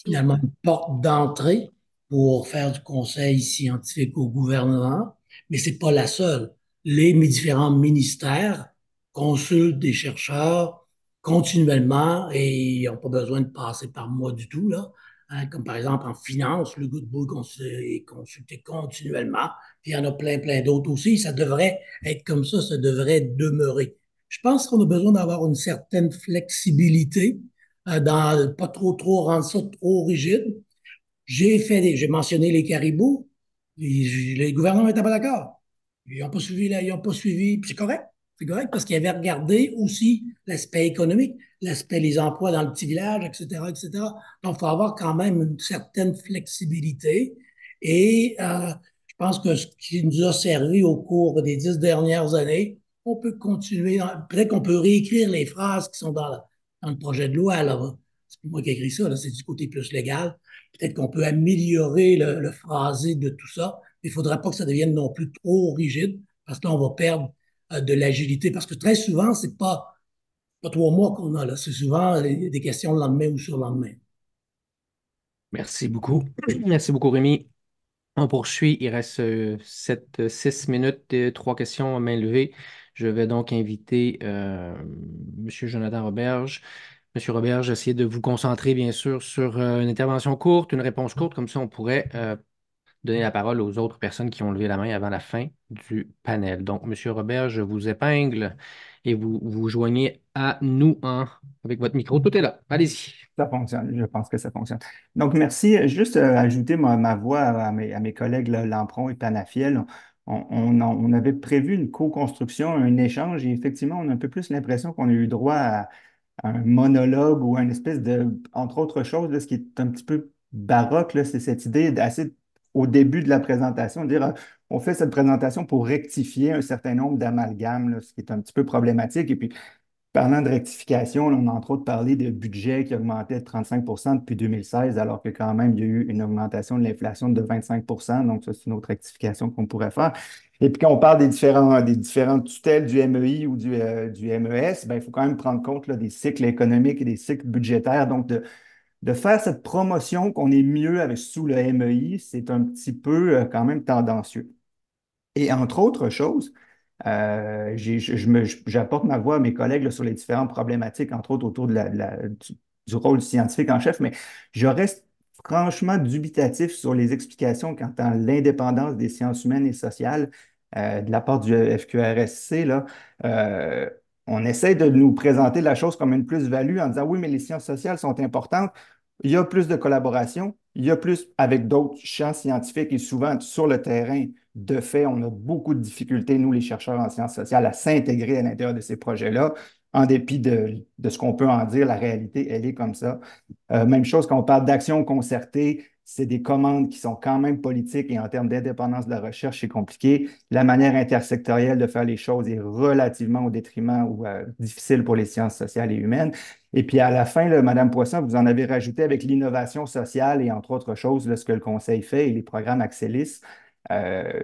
finalement une porte d'entrée pour faire du conseil scientifique au gouvernement, mais c'est pas la seule. Les différents ministères consultent des chercheurs continuellement et ils n'ont pas besoin de passer par moi du tout, là. Hein, comme par exemple en finance, le Goodbook est consulté continuellement. Puis il y en a plein, plein d'autres aussi. Ça devrait être comme ça devrait demeurer. Je pense qu'on a besoin d'avoir une certaine flexibilité pas trop rendre ça trop rigide. J'ai mentionné les caribous, les gouvernements n'étaient pas d'accord. Ils n'ont pas suivi, ils n'ont pas suivi, puis c'est correct. C'est correct parce qu'ils avaient regardé aussi l'aspect économique, l'aspect des emplois dans le petit village, etc., etc. Donc, il faut avoir quand même une certaine flexibilité. Et je pense que ce qui nous a servi au cours des 10 dernières années, on peut continuer. Peut-être qu'on peut réécrire les phrases qui sont dans le projet de loi. Là. C'est pas moi qui ai écrit ça, là, c'est du côté plus légal. Peut-être qu'on peut améliorer le phrasé de tout ça, mais il ne faudra pas que ça devienne non plus trop rigide, parce que là, on va perdre de l'agilité. Parce que très souvent, c'est pas 3 mois qu'on a, là. C'est souvent des questions le lendemain ou sur le lendemain.
Merci beaucoup. Merci beaucoup, Rémi. On poursuit. Il reste 6 minutes, 3 questions à main levée. Je vais donc inviter M. Jonathan Roberge. Monsieur Roberge, essayez de vous concentrer, bien sûr, sur une intervention courte, une réponse courte. Comme ça, on pourrait donner la parole aux autres personnes qui ont levé la main avant la fin du panel. Donc, Monsieur Robert, je vous épingle et vous vous joignez à nous avec votre micro. Tout est là. Allez-y.
Ça fonctionne, je pense que ça fonctionne. Donc, merci. Juste ajouter ma voix à mes collègues là, Lampron et Panafiel. On avait prévu une co-construction, un échange, et effectivement, on a un peu plus l'impression qu'on a eu droit à un monologue ou une espèce de, entre autres choses, là, ce qui est un petit peu baroque, là, c'est cette idée assez au début de la présentation, de dire on fait cette présentation pour rectifier un certain nombre d'amalgames, là, ce qui est un petit peu problématique. Et puis, parlant de rectification, là, on a entre autres parlé de budget qui augmentait de 35 depuis 2016, alors que quand même, il y a eu une augmentation de l'inflation de 25. Donc, ça, c'est une autre rectification qu'on pourrait faire. Et puis, quand on parle des différentes tutelles du MEI ou du MES, ben, il faut quand même prendre compte là, des cycles économiques et des cycles budgétaires. Donc, de faire cette promotion qu'on est mieux avec sous le MEI, c'est un petit peu quand même tendancieux. Et entre autres choses, j'apporte ma voix à mes collègues là, sur les différentes problématiques, entre autres autour du rôle scientifique en chef, mais je reste franchement dubitatif sur les explications quant à l'indépendance des sciences humaines et sociales de la part du FQRSC. Là. Euh, on essaie de nous présenter la chose comme une plus-value en disant oui, mais les sciences sociales sont importantes. Il y a plus de collaboration, il y a plus avec d'autres champs scientifiques et souvent sur le terrain. De fait, on a beaucoup de difficultés, nous, les chercheurs en sciences sociales, à s'intégrer à l'intérieur de ces projets-là. En dépit de ce qu'on peut en dire, la réalité, elle est comme ça. Même chose quand on parle d'action concertée, c'est des commandes qui sont quand même politiques et en termes d'indépendance de la recherche, c'est compliqué. La manière intersectorielle de faire les choses est relativement au détriment ou difficile pour les sciences sociales et humaines. Et puis à la fin, là, Mme Poisson, vous en avez rajouté avec l'innovation sociale et entre autres choses, là, ce que le Conseil fait et les programmes Axelis.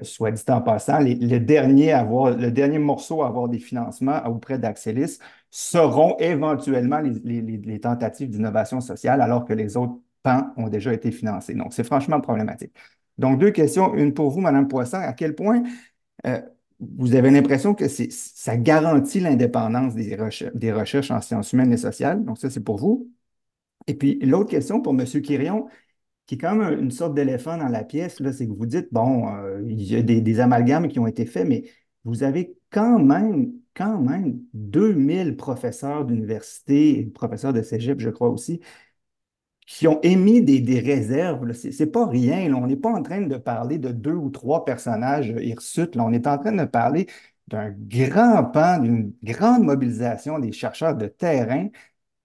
Soit dit en passant, le dernier morceau à avoir des financements auprès d'Axelis seront éventuellement les tentatives d'innovation sociale, alors que les autres pans ont déjà été financés. Donc, c'est franchement problématique. Donc, 2 questions. Une pour vous, Mme Poisson. À quel point euh, vous avez l'impression que ça garantit l'indépendance des recherches en sciences humaines et sociales? Donc, ça, c'est pour vous. Et puis, l'autre question pour M. Quirion, qui est quand même une sorte d'éléphant dans la pièce, là, c'est que vous dites, bon, il y a des amalgames qui ont été faits, mais vous avez quand même 2000 professeurs d'université, professeurs de cégep, je crois aussi, qui ont émis des réserves. Là. C'est pas rien. Là. On n'est pas en train de parler de 2 ou 3 personnages hirsutes. Là. On est en train de parler d'un grand pan, d'une grande mobilisation des chercheurs de terrain.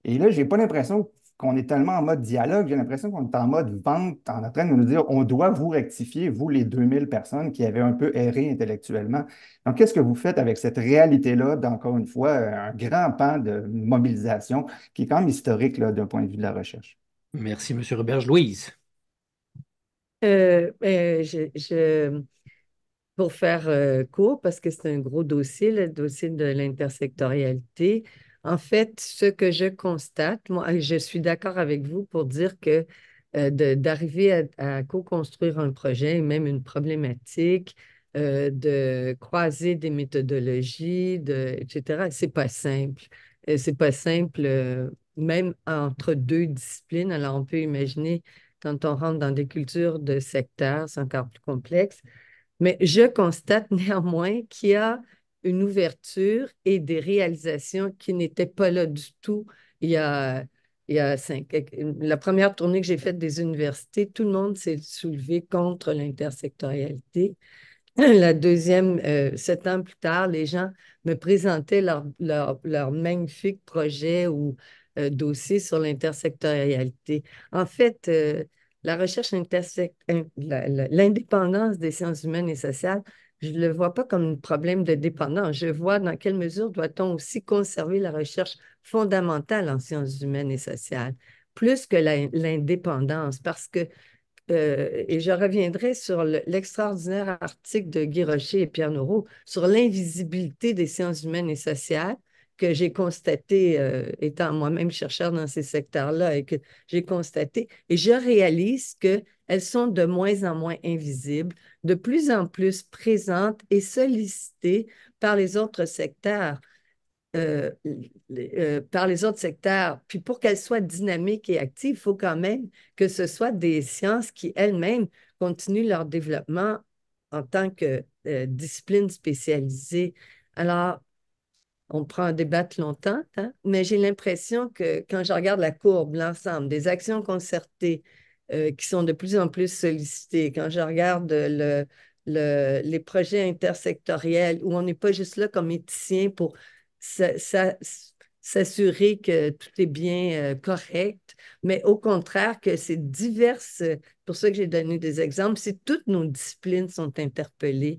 Et là, je n'ai pas l'impression qu'on est tellement en mode dialogue, j'ai l'impression qu'on est en mode vente, en train de nous dire on doit vous rectifier, vous, les 2000 personnes qui avaient un peu erré intellectuellement. Donc, qu'est-ce que vous faites avec cette réalité-là, d'encore une fois, un grand pan de mobilisation qui est quand même historique là, d'un point de vue de la recherche?
Merci, M. Roberge. Louise.
Ben, pour faire court, parce que c'est un gros dossier, le dossier de l'intersectorialité, en fait, ce que je constate, moi, je suis d'accord avec vous pour dire que d'arriver à co-construire un projet, même une problématique, de croiser des méthodologies, etc., c'est pas simple. C'est pas simple, même entre 2 disciplines. Alors, on peut imaginer quand on rentre dans des cultures de secteurs, c'est encore plus complexe. Mais je constate néanmoins qu'il y a une ouverture et des réalisations qui n'étaient pas là du tout il y a il y a la première tournée que j'ai faite des universités, tout le monde s'est soulevé contre l'intersectorialité. La deuxième, 7 ans plus tard, les gens me présentaient leur magnifique projet ou dossier sur l'intersectorialité. En fait, la recherche l'indépendance des sciences humaines et sociales, je ne le vois pas comme un problème de dépendance. Je vois dans quelle mesure doit-on aussi conserver la recherche fondamentale en sciences humaines et sociales, plus que l'indépendance, parce que et je reviendrai sur l'extraordinaire article de Guy Rocher et Pierre Noreau sur l'invisibilité des sciences humaines et sociales que j'ai constaté, étant moi-même chercheur dans ces secteurs-là, et que j'ai constaté, et je réalise qu'elles sont de moins en moins invisibles, de plus en plus présentes et sollicitées par les autres secteurs. Par les autres secteurs. Puis pour qu'elles soient dynamiques et actives, il faut quand même que ce soit des sciences qui elles-mêmes continuent leur développement en tant que discipline spécialisée. Alors, on prend un débat longtemps, hein, mais j'ai l'impression que quand je regarde la courbe, l'ensemble des actions concertées qui sont de plus en plus sollicitées, quand je regarde les projets intersectoriels où on n'est pas juste là comme éthicien pour s'assurer que tout est bien correct, mais au contraire que c'est diverses, pour ça que j'ai donné des exemples, c'est toutes nos disciplines sont interpellées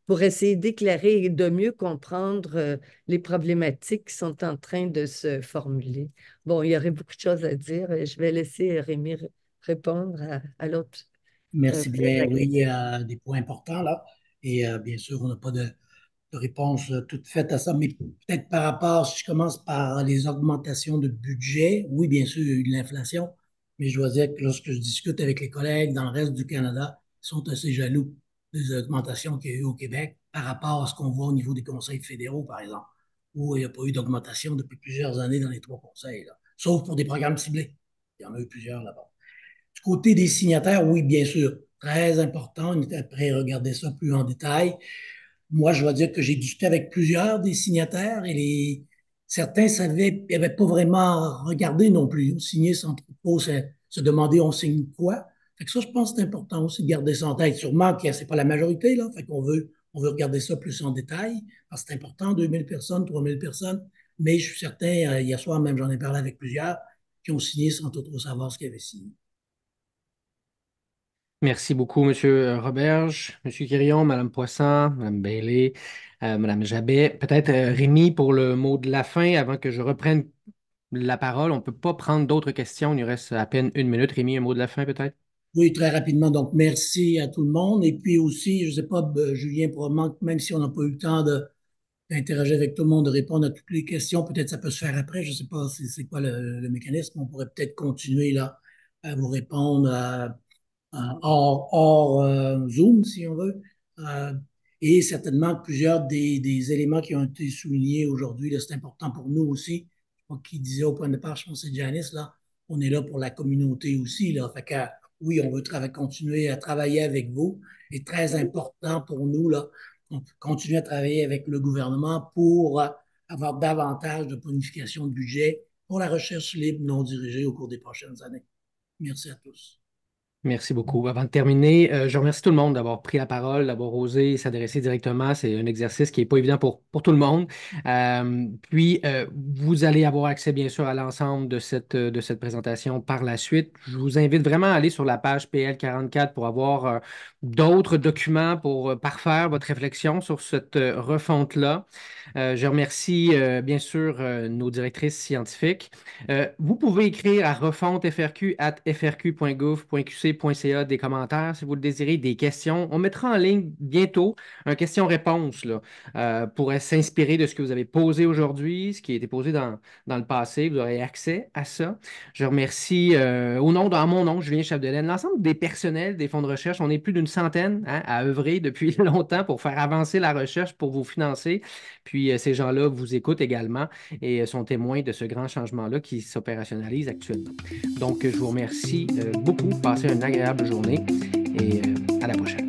pour essayer d'éclairer et de mieux comprendre les problématiques qui sont en train de se formuler. Bon, il y aurait beaucoup de choses à dire. Je vais laisser Rémi répondre à l'autre.
Merci bien. Oui, il y a des points importants là. Et bien sûr, on n'a pas de réponse toute faite à ça, mais peut-être par rapport, si je commence par les augmentations de budget, oui, bien sûr, il y a eu de l'inflation, mais je dois dire que lorsque je discute avec les collègues dans le reste du Canada, ils sont assez jaloux des augmentations qu'il y a eu au Québec par rapport à ce qu'on voit au niveau des conseils fédéraux, par exemple, où il n'y a pas eu d'augmentation depuis plusieurs années dans les 3 conseils, là, sauf pour des programmes ciblés. Il y en a eu plusieurs là-bas. Du côté des signataires, oui, bien sûr, très important. On était prêt à regarder ça plus en détail. Moi, je dois dire que j'ai discuté avec plusieurs des signataires et certains n'avaient pas vraiment regardé non plus. Ils ont signé sans trop se demander on signe quoi. Fait que ça, je pense que c'est important aussi de garder ça en tête. Sûrement que ce n'est pas la majorité, là. Fait qu'on veut regarder ça plus en détail parce que c'est important, 2000 personnes, 3000 personnes. Mais je suis certain, hier soir même, j'en ai parlé avec plusieurs qui ont signé sans trop savoir ce qu'ils avaient signé.
Merci beaucoup, M. Roberge, M. Quirion, Mme Poisson, Mme Bailey, Mme Jabet. Peut-être Rémi pour le mot de la fin avant que je reprenne la parole. On ne peut pas prendre d'autres questions. Il nous reste à peine 1 minute. Rémi, un mot de la fin peut-être?
Oui, très rapidement. Donc, merci à tout le monde. Et puis aussi, je ne sais pas, Julien, probablement, même si on n'a pas eu le temps d'interagir avec tout le monde, de répondre à toutes les questions, peut-être ça peut se faire après. Je ne sais pas c'est quoi le mécanisme. On pourrait peut-être continuer là à vous répondre hors Zoom, si on veut. Euh, et certainement plusieurs des éléments qui ont été soulignés aujourd'hui, là, c'est important pour nous aussi. Je crois qu'il disait au point de départ, je pense que c'est Janice, là, on est là pour la communauté aussi. Là. Fait que, oui, on veut continuer à travailler avec vous. C'est très important pour nous, là, on continue à travailler avec le gouvernement pour avoir davantage de planification de budget pour la recherche libre non dirigée au cours des prochaines années. Merci à tous.
Merci beaucoup. Avant de terminer, je remercie tout le monde d'avoir pris la parole, d'avoir osé s'adresser directement. C'est un exercice qui n'est pas évident pour tout le monde. Puis, vous allez avoir accès, bien sûr, à l'ensemble de cette présentation par la suite. Je vous invite vraiment à aller sur la page PL44 pour avoir d'autres documents pour parfaire votre réflexion sur cette refonte-là. Je remercie, bien sûr, nos directrices scientifiques. Vous pouvez écrire à refontefrq@frq.gouv.qc.ca des commentaires si vous le désirez, des questions. On mettra en ligne bientôt un question-réponse pour s'inspirer de ce que vous avez posé aujourd'hui, ce qui a été posé dans le passé. Vous aurez accès à ça. Je remercie à mon nom, Julien Chapdelaine, l'ensemble des personnels des fonds de recherche. On est plus d'une centaine à œuvrer depuis longtemps pour faire avancer la recherche, pour vous financer. Puis ces gens-là vous écoutent également et sont témoins de ce grand changement-là qui s'opérationnalise actuellement. Donc, je vous remercie beaucoup. Passez une agréable journée et à la prochaine.